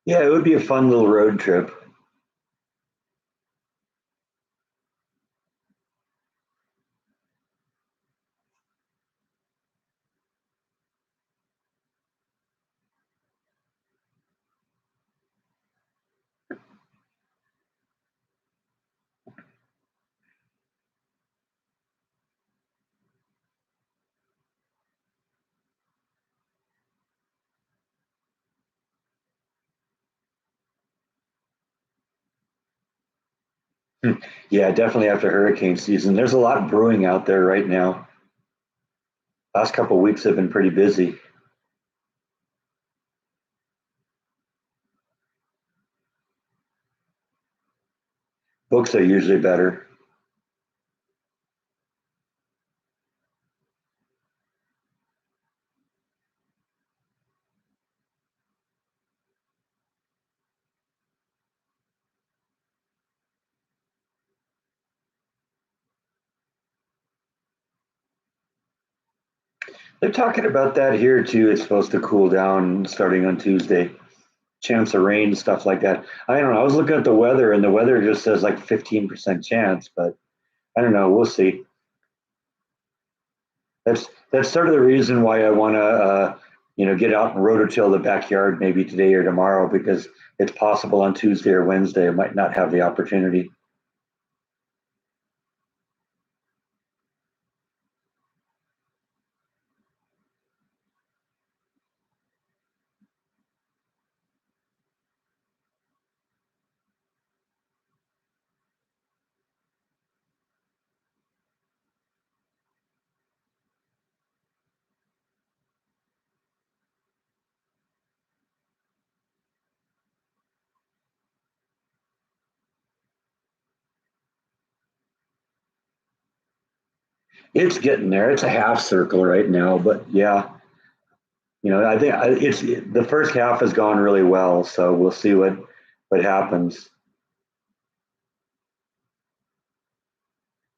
Yeah, it would be a fun little road trip. Yeah, definitely after hurricane season. There's a lot brewing out there right now. Last couple of weeks have been pretty busy. Books are usually better. They're talking about that here too. It's supposed to cool down starting on Tuesday. Chance of rain, stuff like that. I don't know. I was looking at the weather, and the weather just says like 15% chance, but I don't know. We'll see. That's sort of the reason why I want to, get out and rototill the backyard maybe today or tomorrow because it's possible on Tuesday or Wednesday I might not have the opportunity. It's getting there. It's a half circle right now, but yeah, I think it's the first half has gone really well, so we'll see what happens.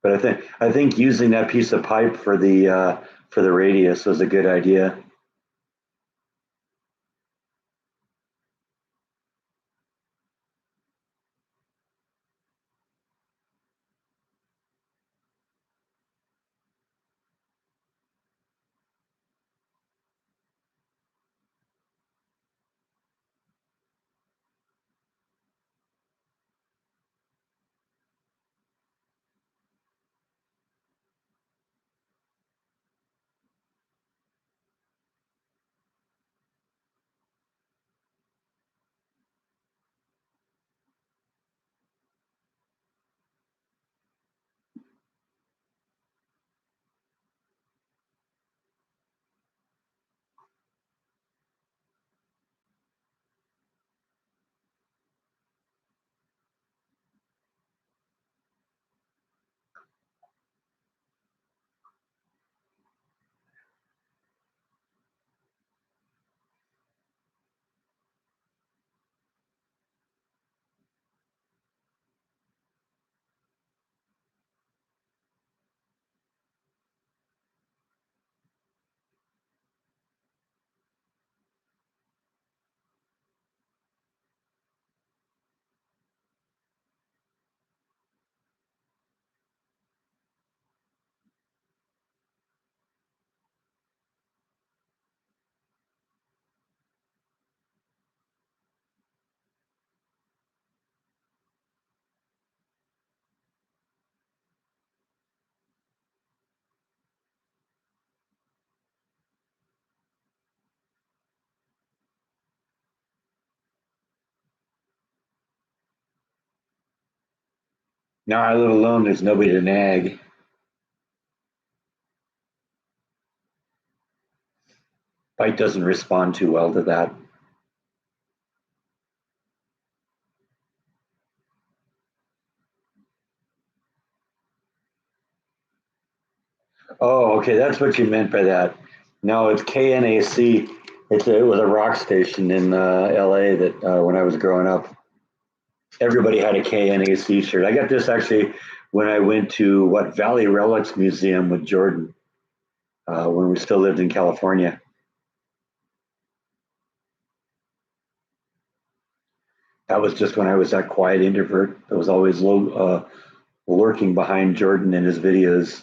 But I think using that piece of pipe for the radius was a good idea. Now I live alone. There's nobody to nag. Bite doesn't respond too well to that. Oh, okay, that's what you meant by that. No, it's KNAC. It was a rock station in LA that when I was growing up, everybody had a KNAC shirt. I got this actually when I went to what Valley Relics Museum with Jordan when we still lived in California. That was just when I was that quiet introvert that was always lurking behind Jordan in his videos.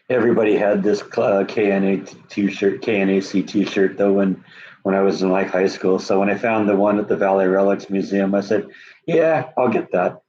Everybody had this KNAC T-shirt though when I was in like high school. So when I found the one at the Valley Relics Museum, I said, "Yeah, I'll get that."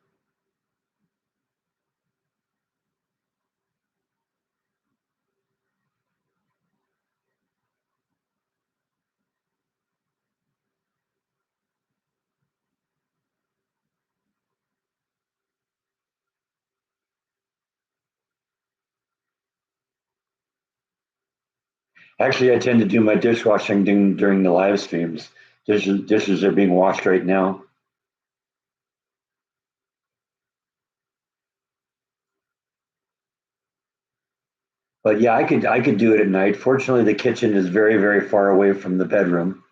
Actually, I tend to do my dishwashing during the live streams. Dishes are being washed right now. But yeah, I could do it at night. Fortunately, the kitchen is very far away from the bedroom,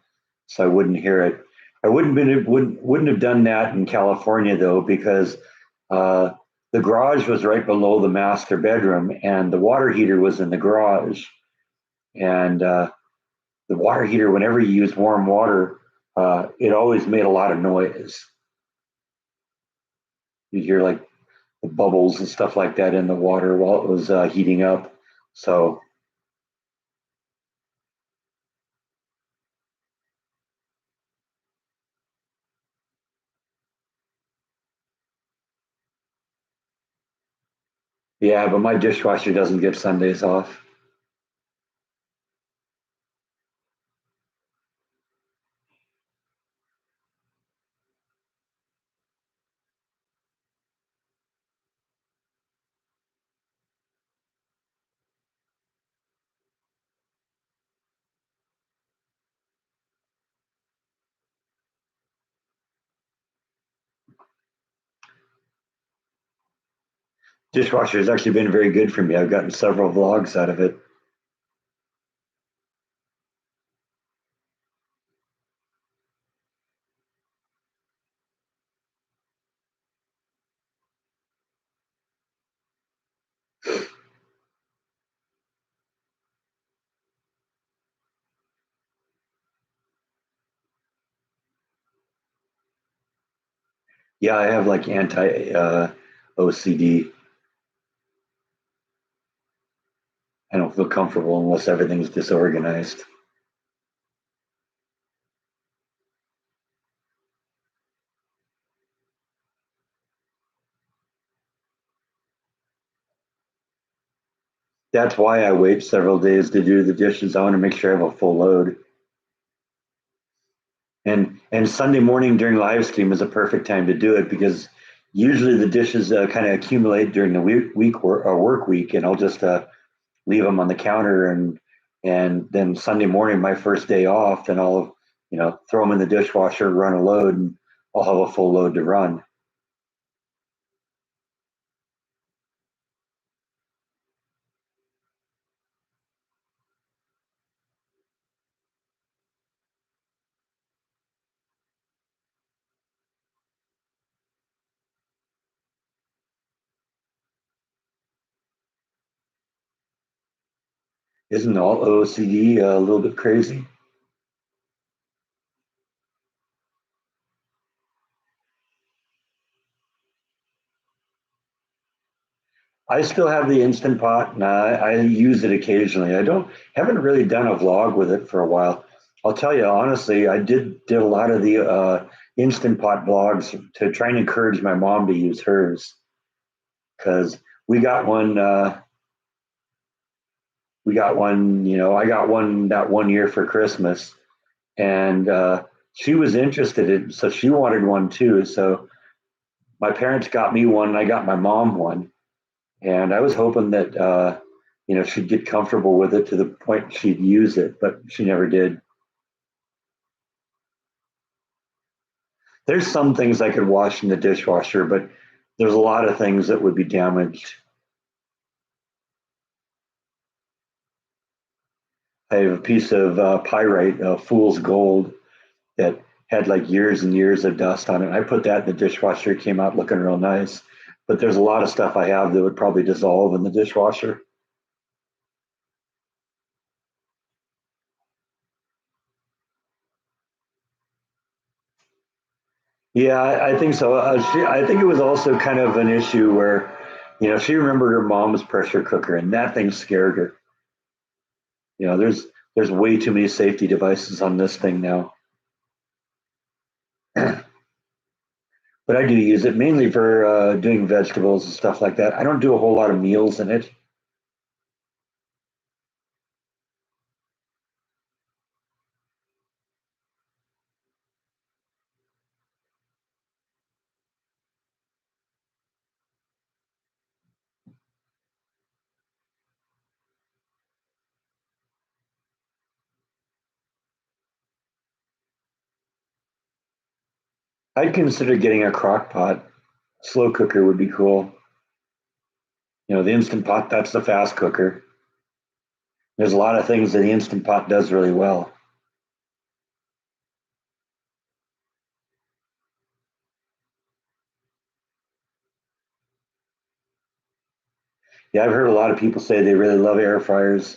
so I wouldn't hear it. I wouldn't have done that in California though because uh, the garage was right below the master bedroom, and the water heater was in the garage. And the water heater, whenever you use warm water, it always made a lot of noise. You hear like the bubbles and stuff like that in the water while it was heating up. So yeah, but my dishwasher doesn't get Sundays off. Dishwasher has actually been very good for me. I've gotten several vlogs out of it. Yeah, I have like anti OCD. I don't feel comfortable unless everything's disorganized. That's why I wait several days to do the dishes. I want to make sure I have a full load. And Sunday morning during live stream is a perfect time to do it because usually the dishes kind of accumulate during the work week, and I'll just leave them on the counter and then Sunday morning, my first day off, then I'll throw them in the dishwasher, run a load, and I'll have a full load to run. Isn't all OCD a little bit crazy? I still have the Instant Pot, and I use it occasionally. I don't haven't really done a vlog with it for a while. I'll tell you honestly, I did a lot of the Instant Pot blogs to try and encourage my mom to use hers because we got one. We got one. I got one that one year for Christmas, and she was interested in, so she wanted one too. So my parents got me one, and I got my mom one, and I was hoping that she'd get comfortable with it to the point she'd use it, but she never did. There's some things I could wash in the dishwasher, but there's a lot of things that would be damaged. I have a piece of pyrite, fool's gold, that had like years and years of dust on it. I put that in the dishwasher, it came out looking real nice. But there's a lot of stuff I have that would probably dissolve in the dishwasher. Yeah, I think so. I think it was also kind of an issue where, she remembered her mom's pressure cooker, and that thing scared her. There's way too many safety devices on this thing now. But I do use it mainly for doing vegetables and stuff like that. I don't do a whole lot of meals in it. I'd consider getting a crock pot. Slow cooker would be cool. The instant pot, that's the fast cooker. There's a lot of things that the instant pot does really well. Yeah, I've heard a lot of people say they really love air fryers.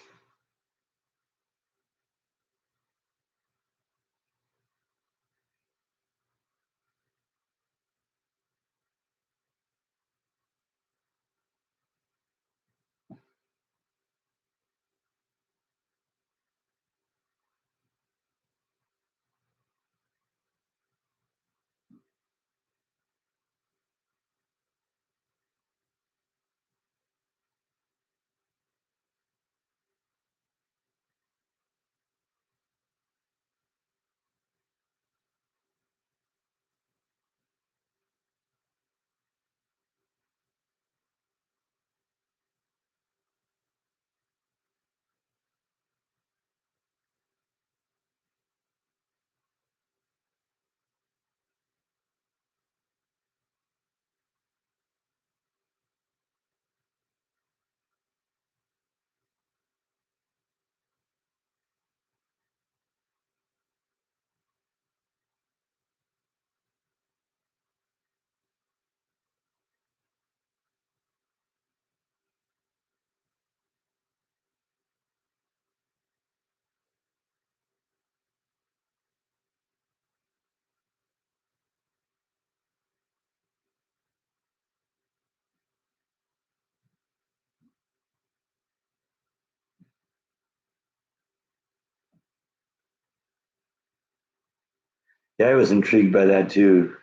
Yeah, I was intrigued by that too.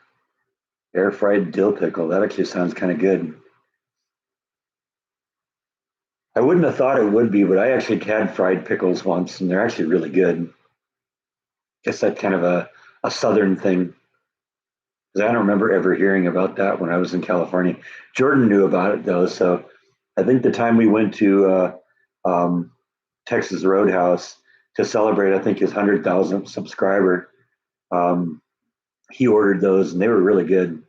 Air fried dill pickle. That actually sounds kind of good. I wouldn't have thought it would be, but I actually had fried pickles once, and they're actually really good. Guess that's kind of a southern thing. Because I don't remember ever hearing about that when I was in California. Jordan knew about it though, so I think the time we went to um, Texas Roadhouse to celebrate, I think his 100,000th subscriber, um, he ordered those, and they were really good.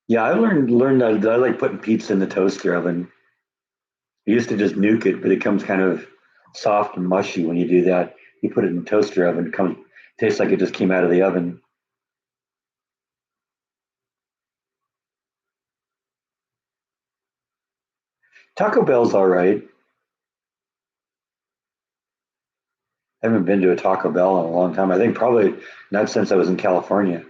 Yeah, I learned that I like putting pizza in the toaster oven. You used to just nuke it, but it comes kind of soft and mushy when you do that. You put it in the toaster oven, it comes tastes like it just came out of the oven. Taco Bell's all right. I haven't been to a Taco Bell in a long time. I think probably not since I was in California.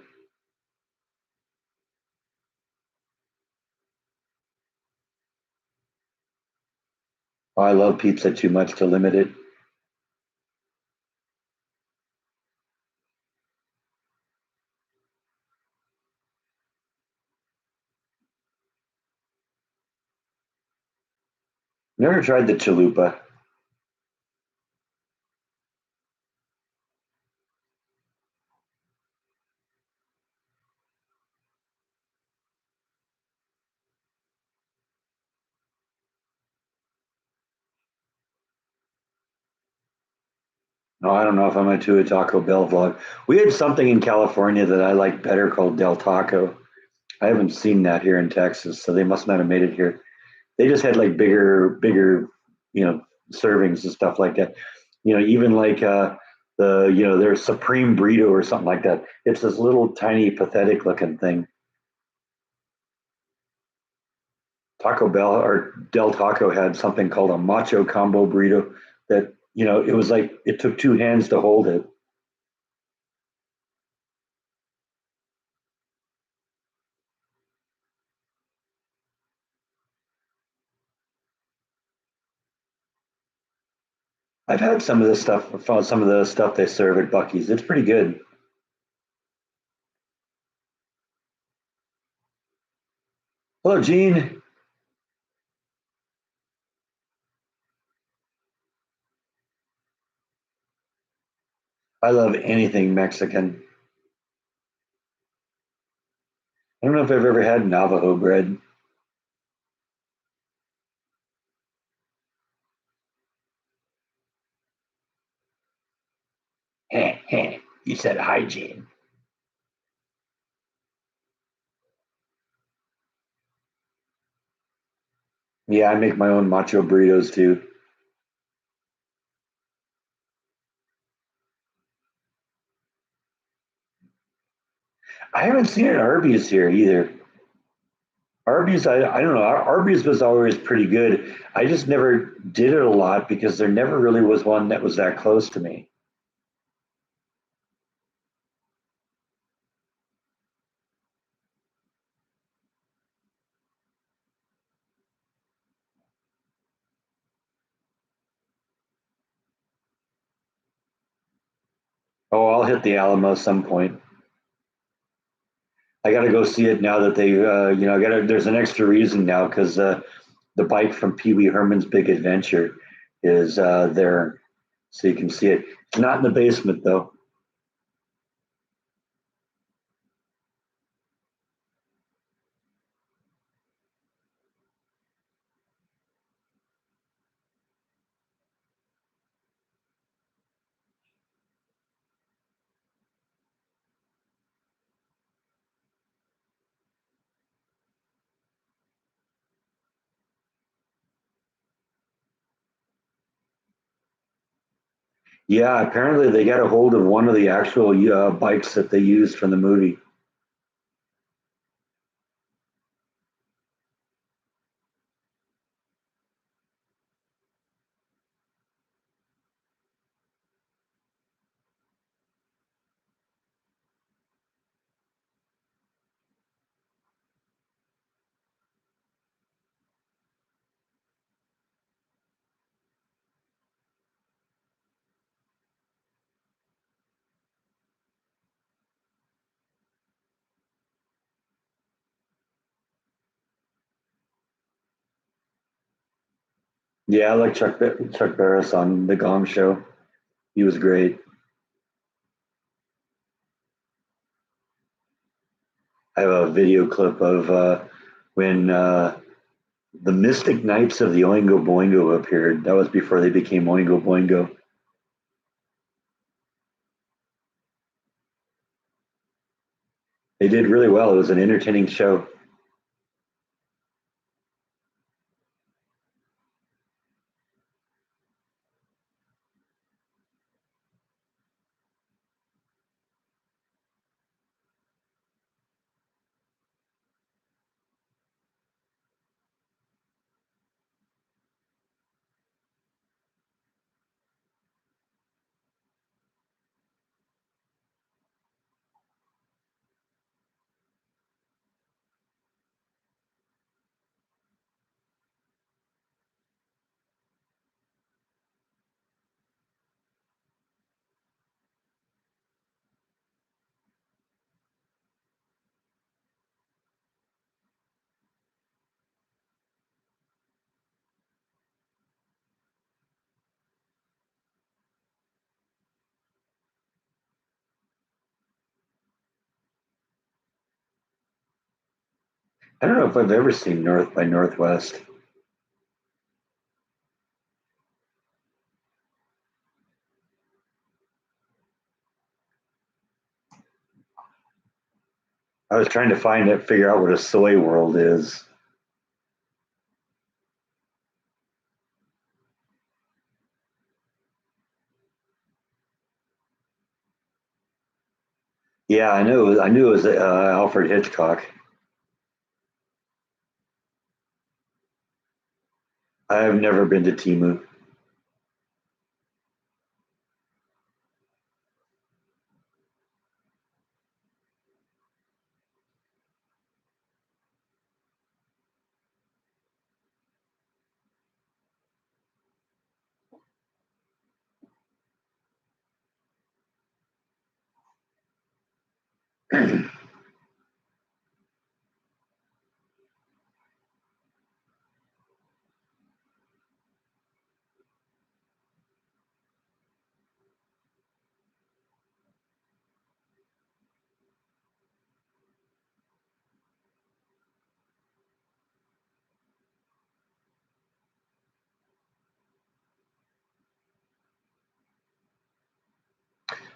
Oh, I love pizza too much to limit it. Never tried the chalupa. No, I don't know if I'm into a Taco Bell vlog. We had something in California that I like better called Del Taco. I haven't seen that here in Texas, so they must not have made it here. They just had like bigger, you know, servings and stuff like that. Even like their Supreme Burrito or something like that. It's this little tiny pathetic looking thing. Taco Bell or Del Taco had something called a Macho Combo Burrito that, it was like it took two hands to hold it. I've had some of this stuff, found some of the stuff they serve at Bucky's. It's pretty good. Hello, Gene. I love anything Mexican. I don't know if I've ever had Navajo bread. You said hygiene. Yeah, I make my own macho burritos too. I haven't seen an Arby's here either. Arby's, I don't know. Arby's was always pretty good. I just never did it a lot because there never really was one that was that close to me. Oh, I'll hit the Alamo some point. I got to go see it now that I got to. There's an extra reason now because the bike from Pee Wee Herman's Big Adventure is there, so you can see it. It's not in the basement though. Yeah, apparently they got a hold of one of the actual bikes that they used from the movie. Yeah, I like Chuck Barris on the Gong Show. He was great. I have a video clip of when the Mystic Knights of the Oingo Boingo appeared. That was before they became Oingo Boingo. They did really well. It was an entertaining show. I don't know if I've ever seen North by Northwest. I was trying to figure out what a soy world is. Yeah, I knew it was Alfred Hitchcock. I've never been to Timu.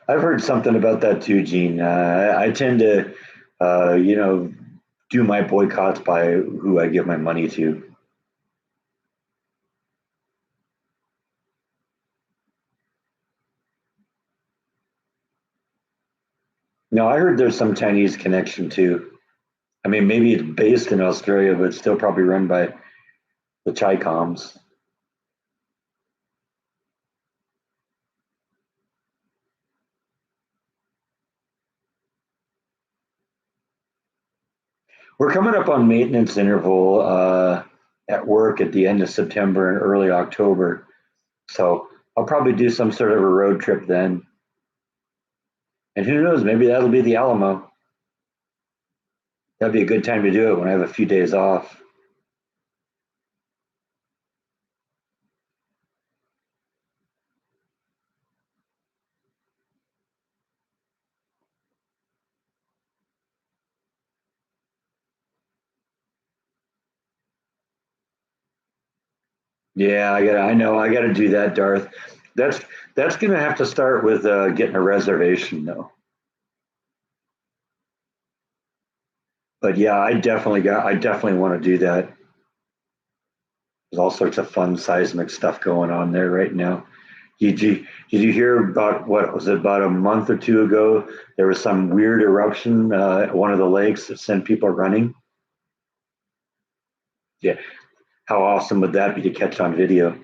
I've heard something about that too, Gene. I tend to, you know, do my boycotts by who I give my money to. No, I heard there's some Chinese connection too. I mean, maybe it's based in Australia, but it's still probably run by the Chicoms. We're coming up on maintenance interval at work at the end of September and early October. So I'll probably do some sort of a road trip then. And who knows, maybe that'll be the Alamo. That'd be a good time to do it when I have a few days off. Yeah, I gotta do that, Darth. That's that's gonna have to start with getting a reservation though. But yeah, I definitely want to do that. There's all sorts of fun seismic stuff going on there right now. Did you hear about what was it about a month or two ago? There was some weird eruption at one of the lakes that sent people running. Yeah, how awesome would that be to catch on video?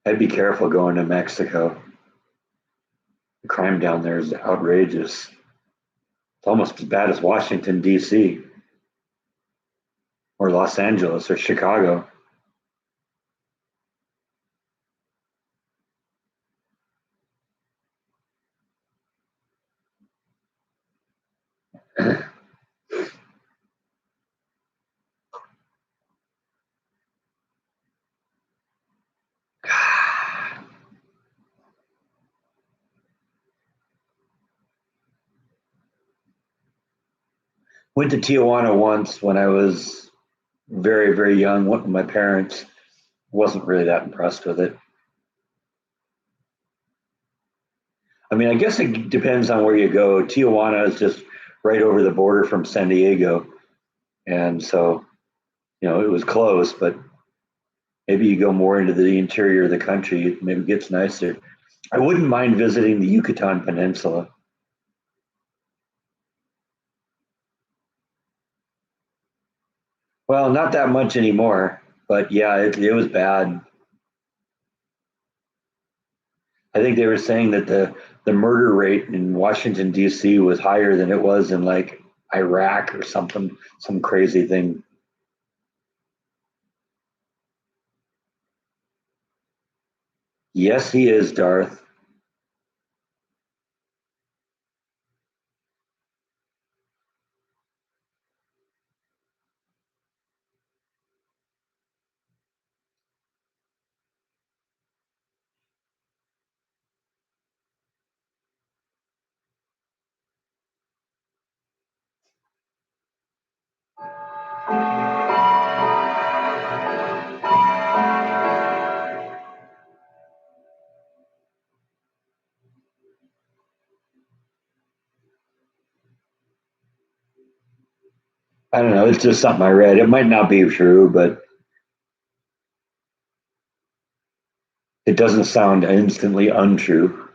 I'd be careful going to Mexico. The crime down there is outrageous. It's almost as bad as Washington D.C. or Los Angeles or Chicago. Went to Tijuana once when I was very young. Went with my parents. Wasn't really that impressed with it. I mean, I guess it depends on where you go. Tijuana is just right over the border from San Diego, and so it was close. But maybe you go more into the interior of the country, maybe it gets nicer. I wouldn't mind visiting the Yucatan Peninsula. Well, not that much anymore, but yeah, it was bad. I think they were saying that the murder rate in Washington D.C. was higher than it was in like Iraq or something, some crazy thing. Yes, he is, Darth. I don't know. It's just something I read. It might not be true, but it doesn't sound instantly untrue.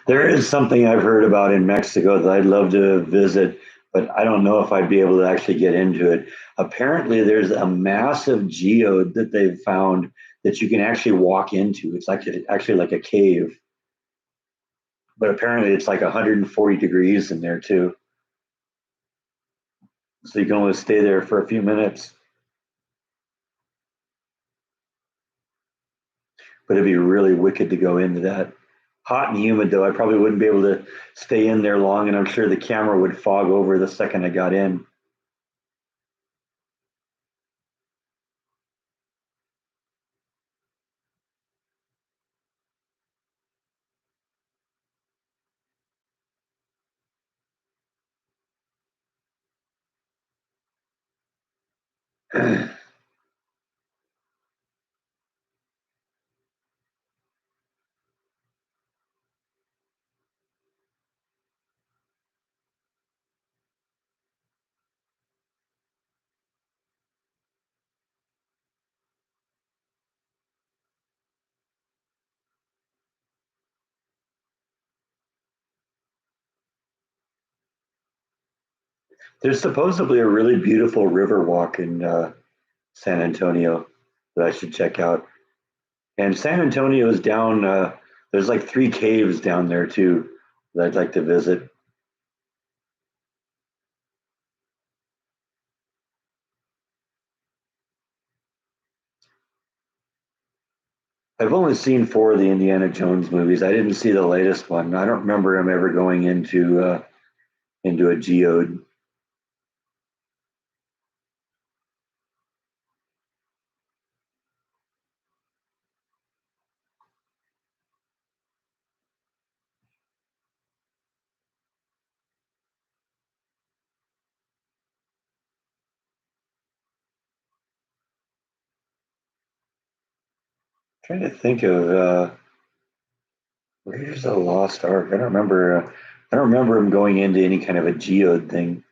There is something I've heard about in Mexico that I'd love to visit, but I don't know if I'd be able to actually get into it. Apparently, there's a massive geode that they've found that you can actually walk into. It's like actually like a cave, but apparently it's like 140 degrees in there too. So you can only stay there for a few minutes, but it'd be really wicked to go into that. Hot and humid though, I probably wouldn't be able to stay in there long, and I'm sure the camera would fog over the second I got in. There's supposedly a really beautiful river walk in San Antonio that I should check out. And San Antonio is down. There's like three caves down there too that I'd like to visit. I've only seen four of the Indiana Jones movies. I didn't see the latest one. I don't remember him ever going into a geode. Trying to think of Raiders of the Lost Ark. I don't remember. I don't remember him going into any kind of a geode thing.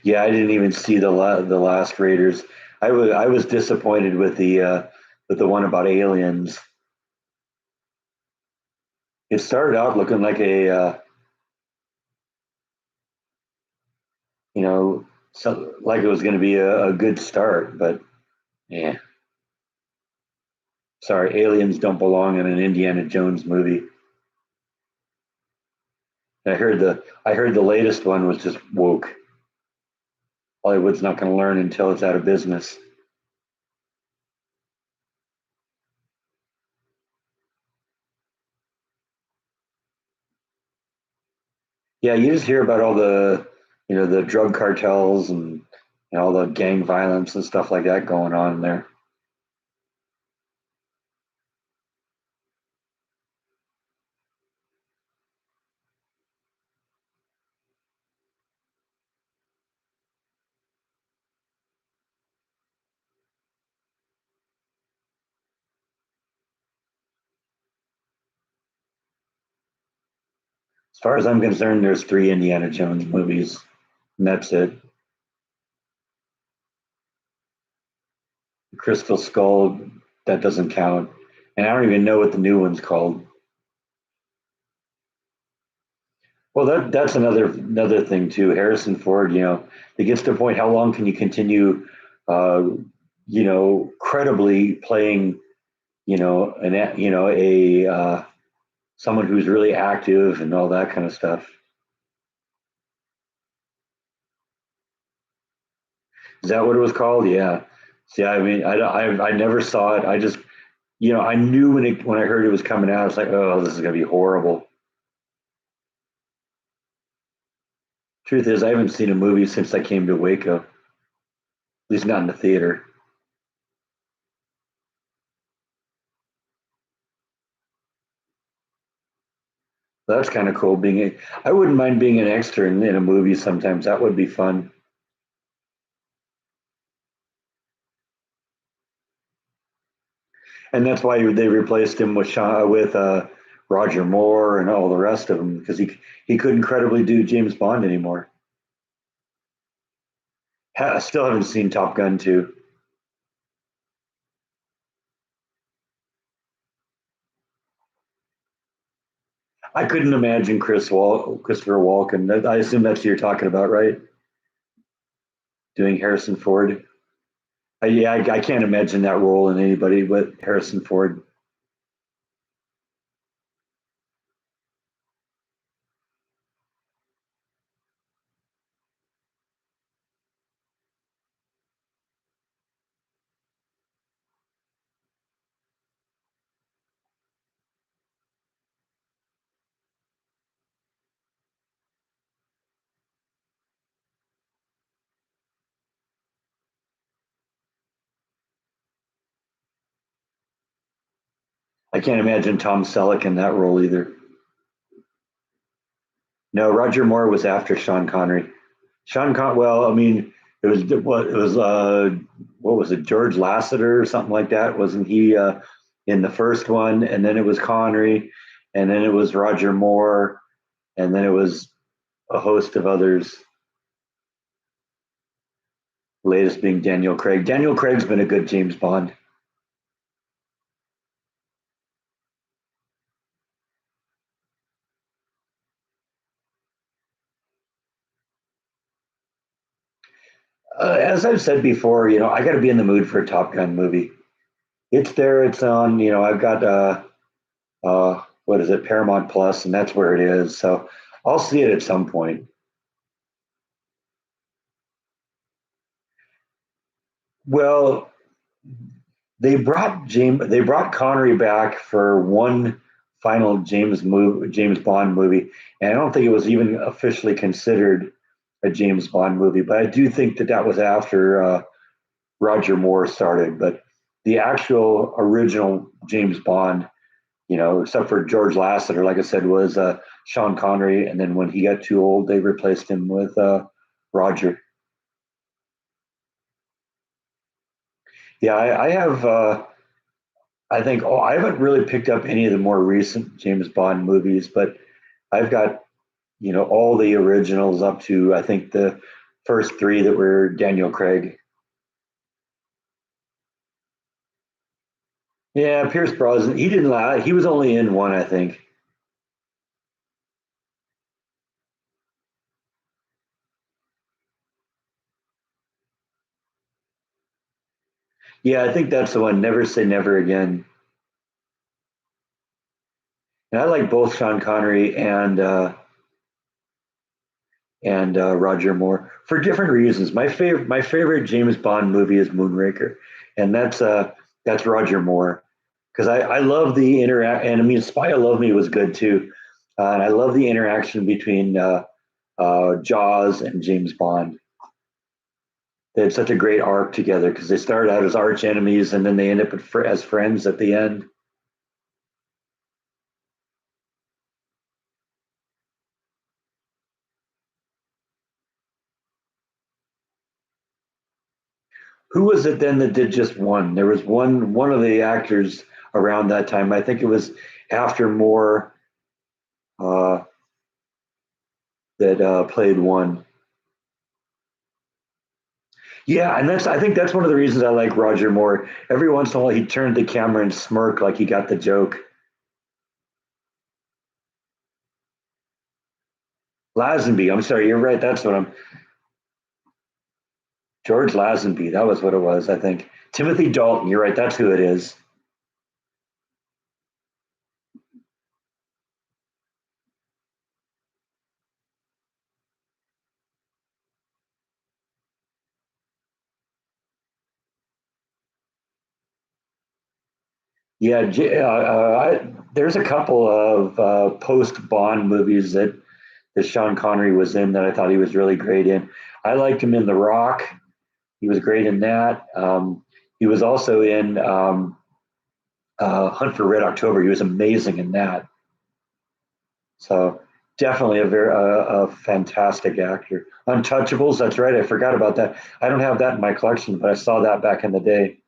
Yeah, I didn't even see the last Raiders. I was disappointed with the one about aliens. It started out looking like a you know like it was going to be a good start, but yeah, sorry, aliens don't belong in an Indiana Jones movie. I heard the latest one was just woke. Hollywood's not going to learn until it's out of business. Yeah, you just hear about all the drug cartels and all the gang violence and stuff like that going on there. far as I'm concerned, there's three Indiana Jones movies, and that's it. Crystal Skull, that doesn't count. And I don't even know what the new one's called. Well, that's another thing too. Harrison Ford, it gets to a point. How long can you continue, uh, credibly playing, a someone who's really active and all that kind of stuff. Is that what it was called? Yeah. See, I mean, I never saw it. I just, I knew when I heard it was coming out, I was like, oh, this is gonna be horrible. Truth is, I haven't seen a movie since I came to Waco. At least not in the theater. That's kind of cool. I wouldn't mind being an extra in a movie sometimes. That would be fun. And that's why they replaced him with Roger Moore and all the rest of them because he couldn't credibly do James Bond anymore. I still haven't seen Top Gun 2. I couldn't imagine Christopher Walken. I assume that's who you're talking about, right? Doing Harrison Ford. Yeah, I can't imagine that role in anybody but Harrison Ford. I can't imagine Tom Selleck in that role either. No, Roger Moore was after Sean Connery. Well, I mean, what was it, George Lasseter or something like that? Wasn't he in the first one? And then it was Connery, and then it was Roger Moore, and then it was a host of others. Latest being Daniel Craig. Daniel Craig's been a good James Bond. As I've said before, I got to be in the mood for a Top Gun movie. It's there. It's on. I've got what is it, Paramount Plus, and that's where it is. So I'll see it at some point. Well, they brought Connery back for one final James Bond movie, and I don't think it was even officially considered a James Bond movie. But I do think that was after Roger Moore started. But the actual original James Bond, except for George Lasseter, like I said, was Sean Connery, and then when he got too old, they replaced him with Roger. Yeah, I have. I think. Oh, I haven't really picked up any of the more recent James Bond movies, but I've got all the originals up to I think the first three that were Daniel Craig. Yeah, Pierce Brosnan. He didn't lie. He was only in one, I think. Yeah, I think that's the one. Never Say Never Again. And I like both Sean Connery and Roger Moore for different reasons. My favorite James Bond movie is Moonraker, and that's Roger Moore because I love the interact. And I mean, Spy Who Loved Me was good too, and I love the interaction between Jaws and James Bond. They had such a great arc together because they started out as arch enemies and then they end up as friends at the end. Who was it then that did just one? There was one of the actors around that time. I think it was after Moore. that played one. Yeah, and I think that's one of the reasons I like Roger Moore. Every once in a while, he turned the camera and smirk like he got the joke. Lazenby, I'm sorry, you're right. That's what I'm. George Lazenby, that was what it was, I think. Timothy Dalton, you're right. That's who it is. Yeah, there's a couple of post Bond movies that Sean Connery was in that I thought he was really great in. I liked him in The Rock. He was great in that. He was also in Hunt for Red October. He was amazing in that. So definitely a fantastic actor. Untouchables. That's right. I forgot about that. I don't have that in my collection, but I saw that back in the day.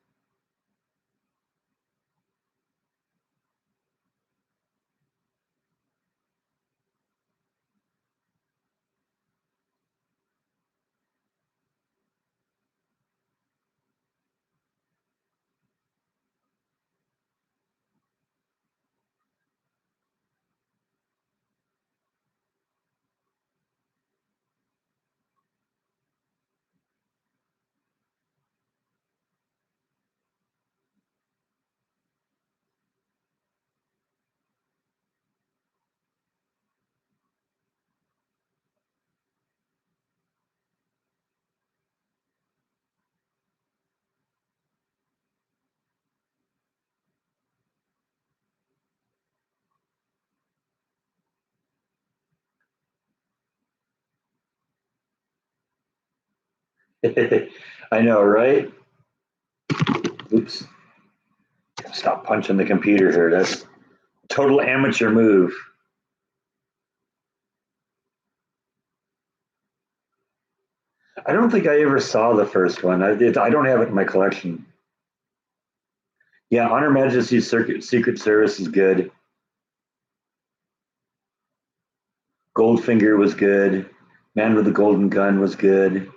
I know, right? Oops. Stop punching the computer here. That's total amateur move. I don't think I ever saw the first one. I don't have it in my collection. Yeah, Honor Majesty's Secret Service is good. Goldfinger was good. Man with the Golden Gun was good.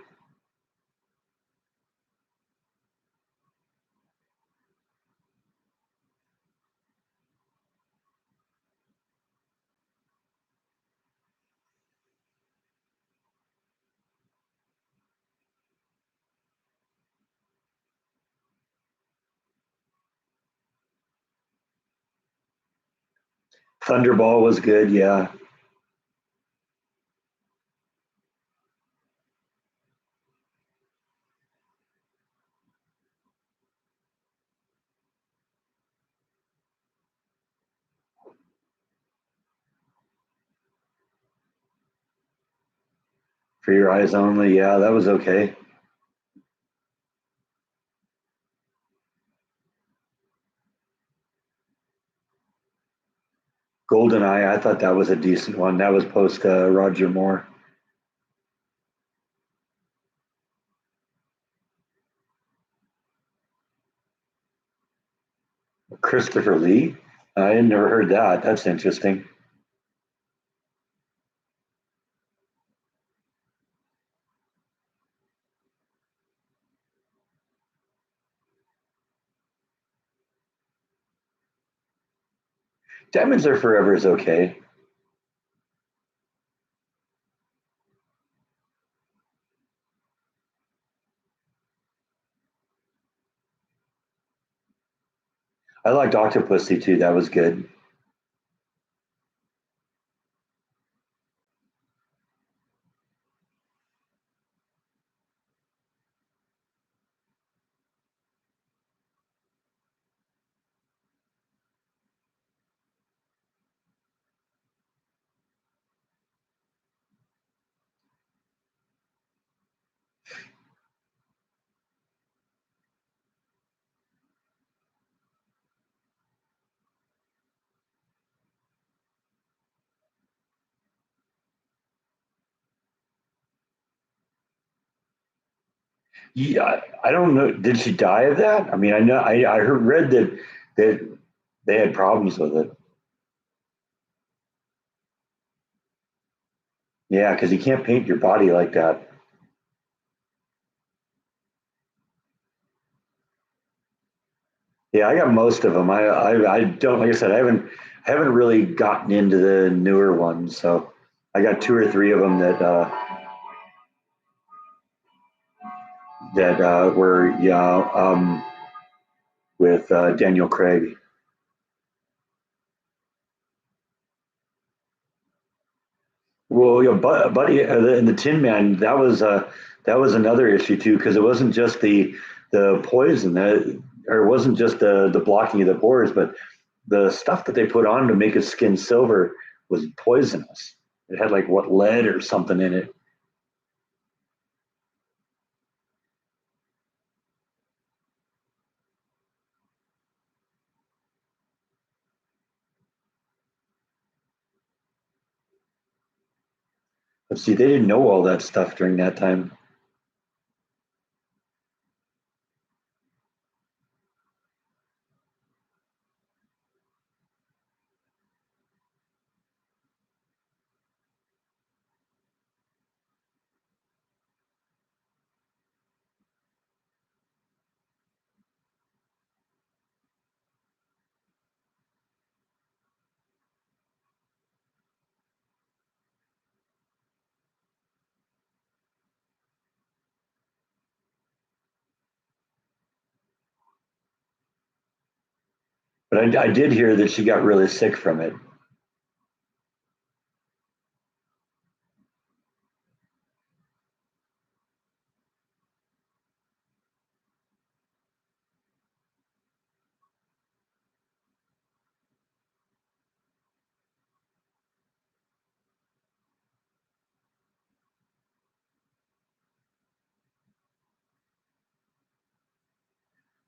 Thunderball was good. Yeah, For Your Eyes Only. Yeah, that was okay. Golden Eye. I thought that was a decent one. That was post Roger Moore. Christopher Lee. I had never heard that. That's interesting. Diamonds Are Forever is okay. I liked Octopussy too. That was good. Yeah, I don't know. Did she die of that? I mean, I know I heard read that they had problems with it. Yeah, because you can't paint your body like that. Yeah, I got most of them. I don't, like I said, I haven't really gotten into the newer ones. So I got two or three of them that were, yeah, with Daniel Craig. Well, Buddy, and the Tin Man, that was another issue too, because it wasn't just the poison that, or it wasn't just the blocking of the pores, but the stuff that they put on to make his skin silver was poisonous. It had like what, lead or something in it. But see, they didn't know all that stuff during that time. But I did hear that she got really sick from it.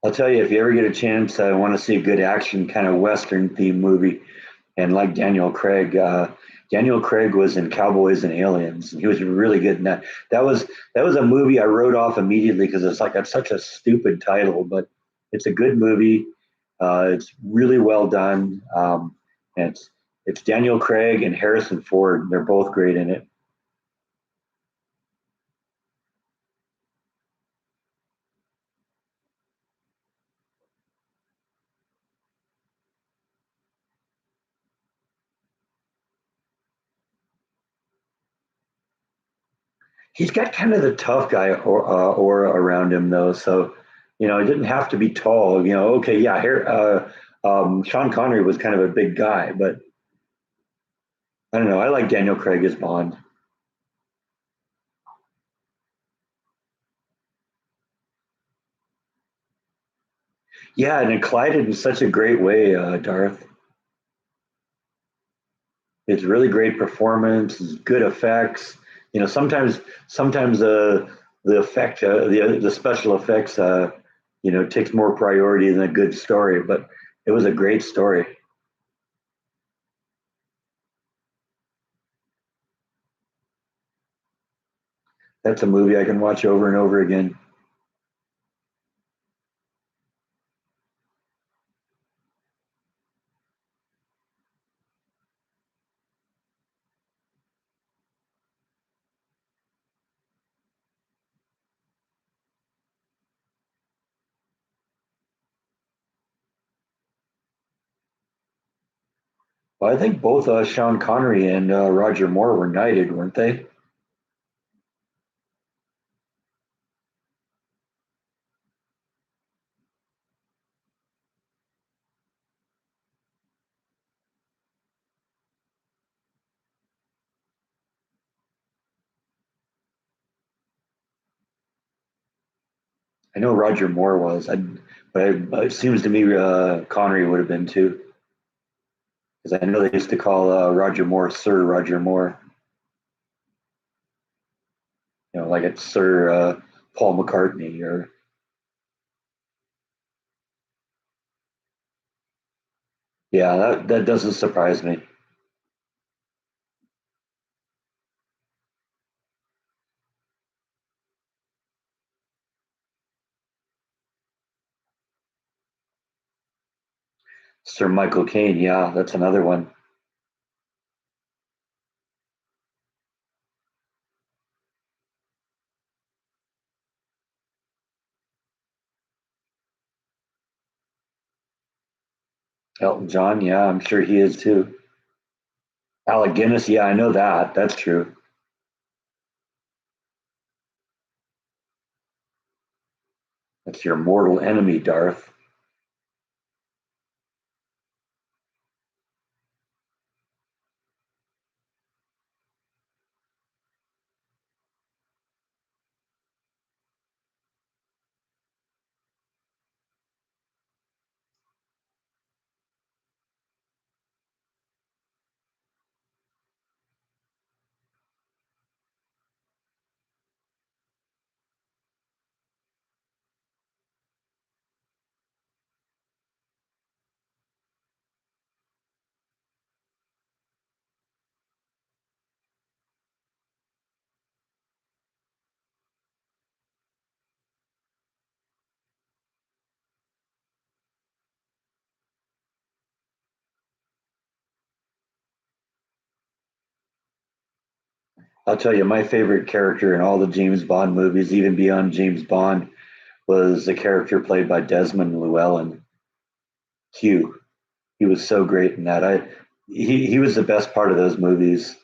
I'll tell you, if you ever get a chance, I want to see a good action kind of Western themed movie. And like Daniel Craig was in Cowboys and Aliens, and he was really good in that. That was a movie I wrote off immediately because it's like it's such a stupid title, but it's a good movie. It's really well done, and it's Daniel Craig and Harrison Ford. They're both great in it. He's got kind of the tough guy aura around him, though. So, it didn't have to be tall. Okay, yeah, here, Sean Connery was kind of a big guy, but I don't know. I like Daniel Craig as Bond. Yeah, and it collided in such a great way, Darth. It's really great performance, it's good effects. Sometimes the special effects, takes more priority than a good story. But it was a great story. That's a movie I can watch over and over again. Well, I think both Sean Connery and Roger Moore were knighted, weren't they? I know Roger Moore was, it seems to me Connery would have been too, because I know they used to call Roger Moore Sir Roger Moore. Like it's Sir Paul McCartney or yeah, that doesn't surprise me. Sir Michael Caine, yeah, that's another one. Elton John, yeah, I'm sure he is too. Alec Guinness, yeah, I know that. That's true. That's your mortal enemy, Darth. I'll tell you, my favorite character in all the James Bond movies, even beyond James Bond, was the character played by Desmond Llewellyn, Q. He was so great in that. He was the best part of those movies.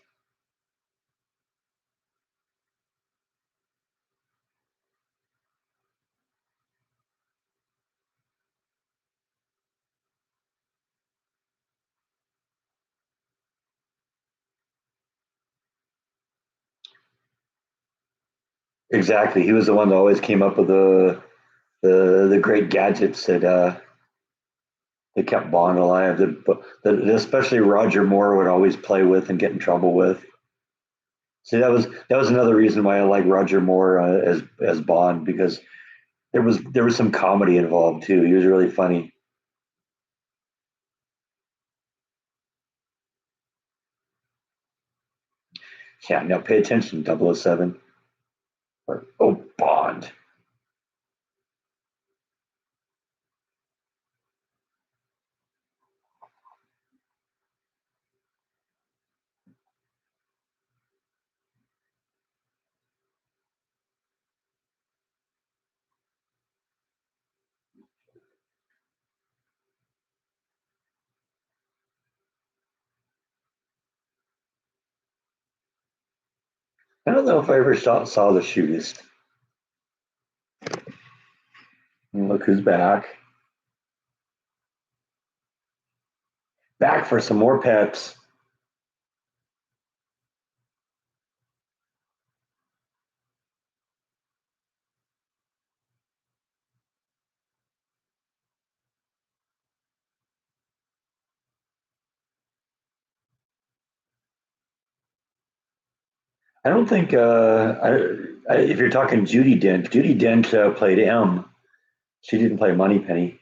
Exactly. He was the one that always came up with the great gadgets that kept Bond alive. That especially Roger Moore would always play with and get in trouble with. See, that was another reason why I like Roger Moore as Bond, because there was some comedy involved too. He was really funny. Yeah, now pay attention, 007. Or, oh, Bond. I don't know if I ever saw The Shootist. Look who's back. Back for some more peps. I don't think, if you're talking Judy Dent played M. She didn't play Moneypenny,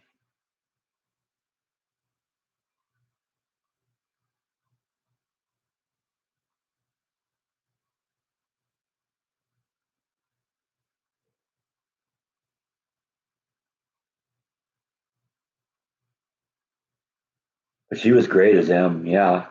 but she was great as M. Yeah,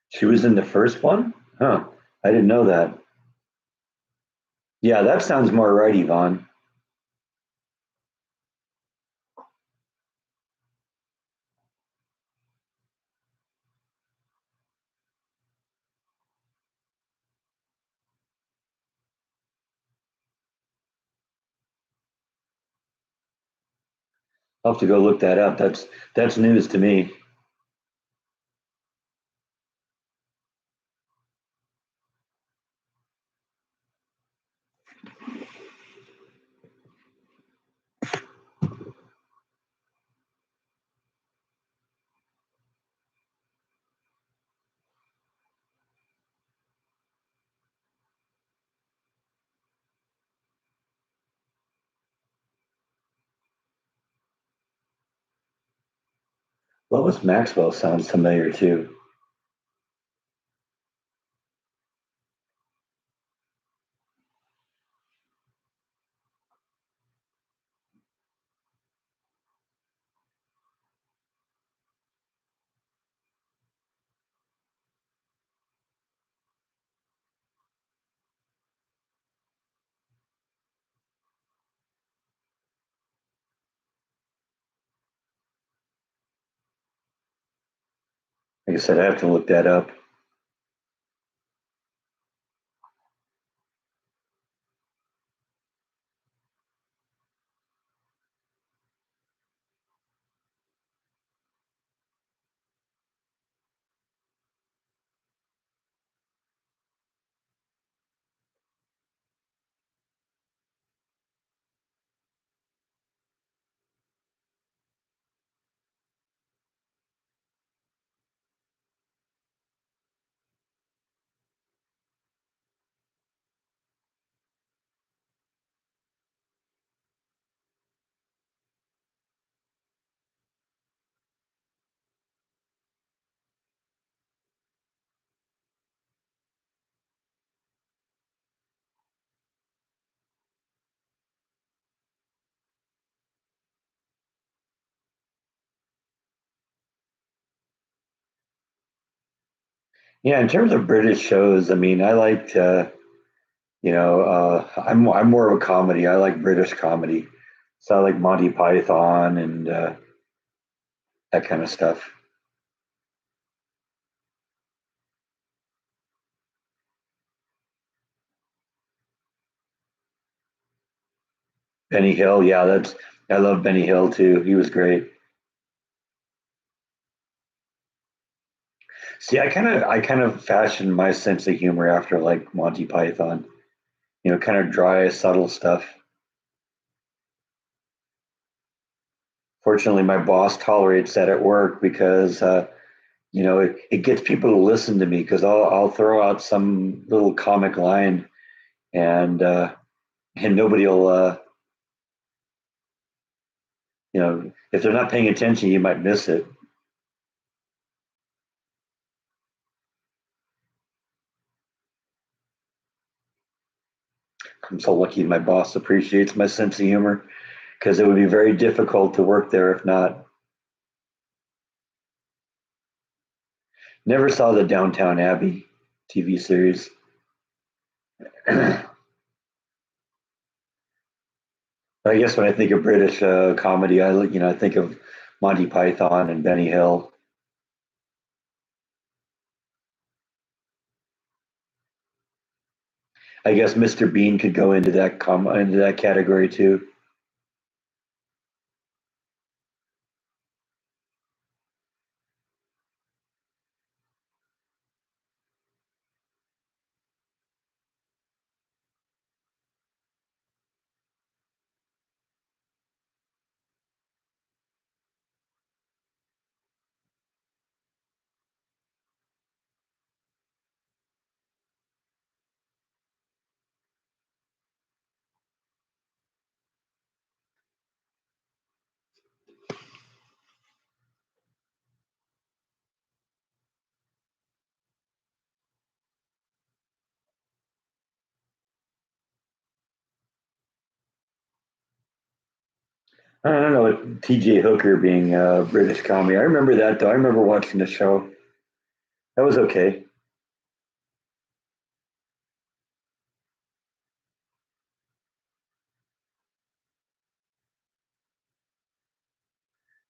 she was in the first one. Huh? I didn't know that. Yeah, that sounds more right, Yvonne. I'll have to go look that up. That's news to me. Lois Maxwell sounds familiar too. Like I said, I have to look that up. Yeah, in terms of British shows, I mean, I liked, I'm more of a comedy. I like British comedy, so I like Monty Python and that kind of stuff. Benny Hill, yeah, that's I love Benny Hill too. He was great. See, I kind of fashioned my sense of humor after like Monty Python. Kind of dry, subtle stuff. Fortunately, my boss tolerates that at work because it gets people to listen to me because I'll throw out some little comic line and nobody will if they're not paying attention, you might miss it. I'm so lucky my boss appreciates my sense of humor because it would be very difficult to work there if not. Never saw the Downtown Abbey TV series. I guess when I think of British comedy, I think of Monty Python and Benny Hill. I guess Mr. Bean could go into into that category too. I don't know, T.J. Hooker being British comedy. I remember that though. I remember watching the show. That was okay.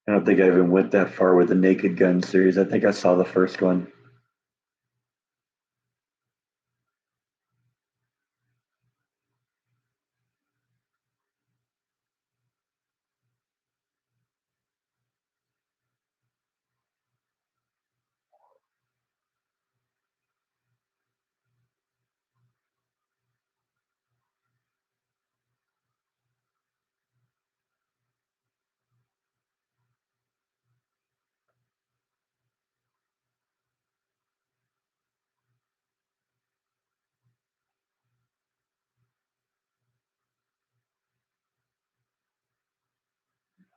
I don't think I even went that far with the Naked Gun series. I think I saw the first one.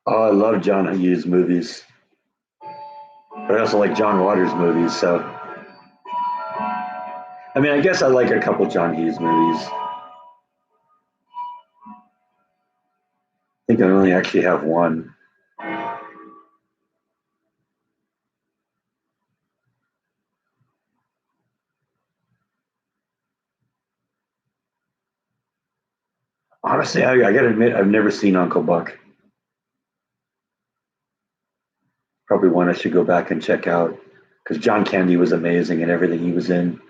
Oh, I love John Hughes movies. but I also like John Waters movies. So, I mean, I guess I like a couple John Hughes movies. I think I only actually have one. Honestly, I got to admit, I've never seen Uncle Buck. Probably one I should go back and check out because John Candy was amazing in everything he was in.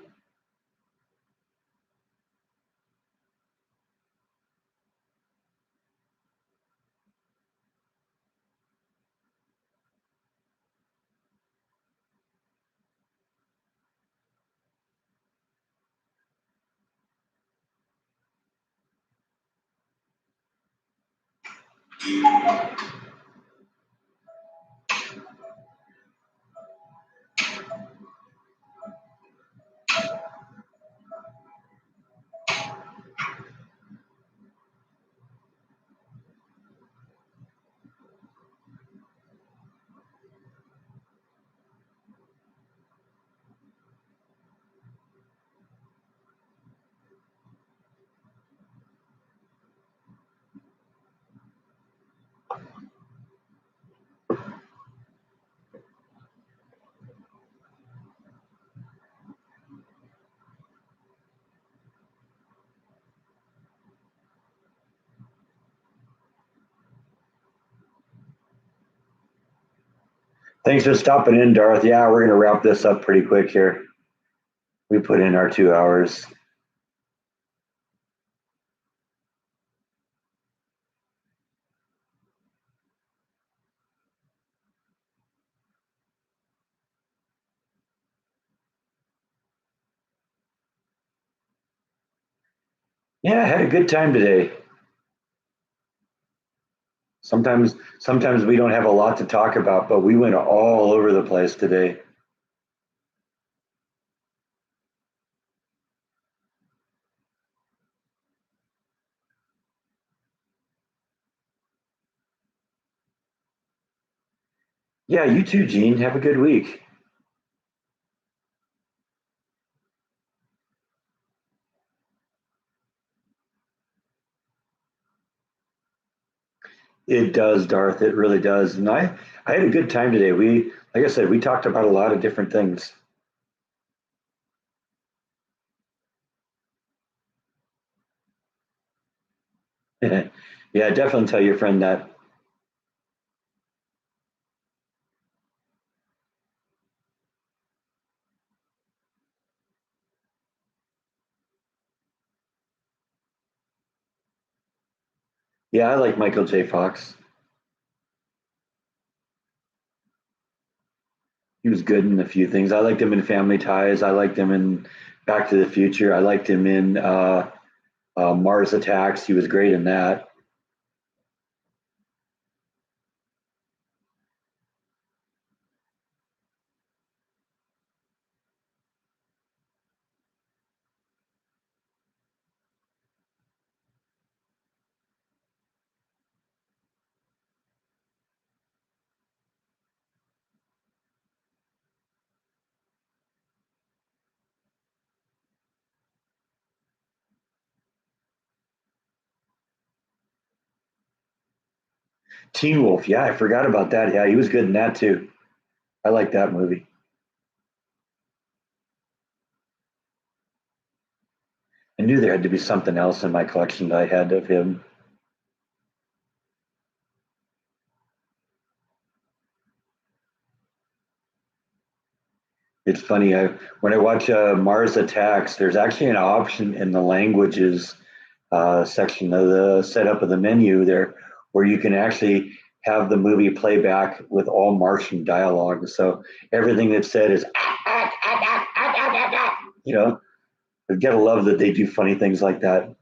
Thanks for stopping in, Darth. Yeah, we're going to wrap this up pretty quick here. We put in our 2 hours. Yeah, I had a good time today. Sometimes we don't have a lot to talk about, but we went all over the place today. Yeah, you too, Gene. Have a good week. It does, Darth. It really does. And I had a good time today. Like I said, we talked about a lot of different things. Yeah, definitely tell your friend that. Yeah, I like Michael J. Fox. He was good in a few things. I liked him in Family Ties. I liked him in Back to the Future. I liked him in Mars Attacks. He was great in that. Teen Wolf. Yeah, I forgot about that. Yeah, he was good in that too. I like that movie. I knew there had to be something else in my collection that I had of him. It's funny. When I watch Mars Attacks, there's actually an option in the languages section of the setup of the menu there where you can actually have the movie play back with all Martian dialogue. So everything that's said is, you know, I gotta love that they do funny things like that.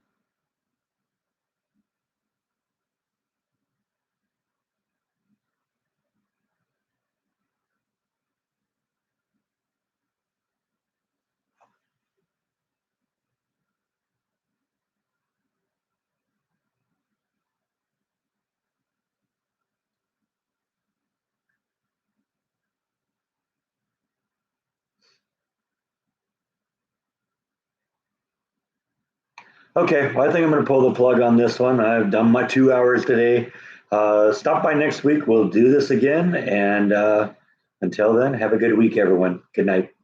Okay, well, I think I'm going to pull the plug on this one. I've done my 2 hours today. Stop by next week. We'll do this again. And until then, have a good week, everyone. Good night.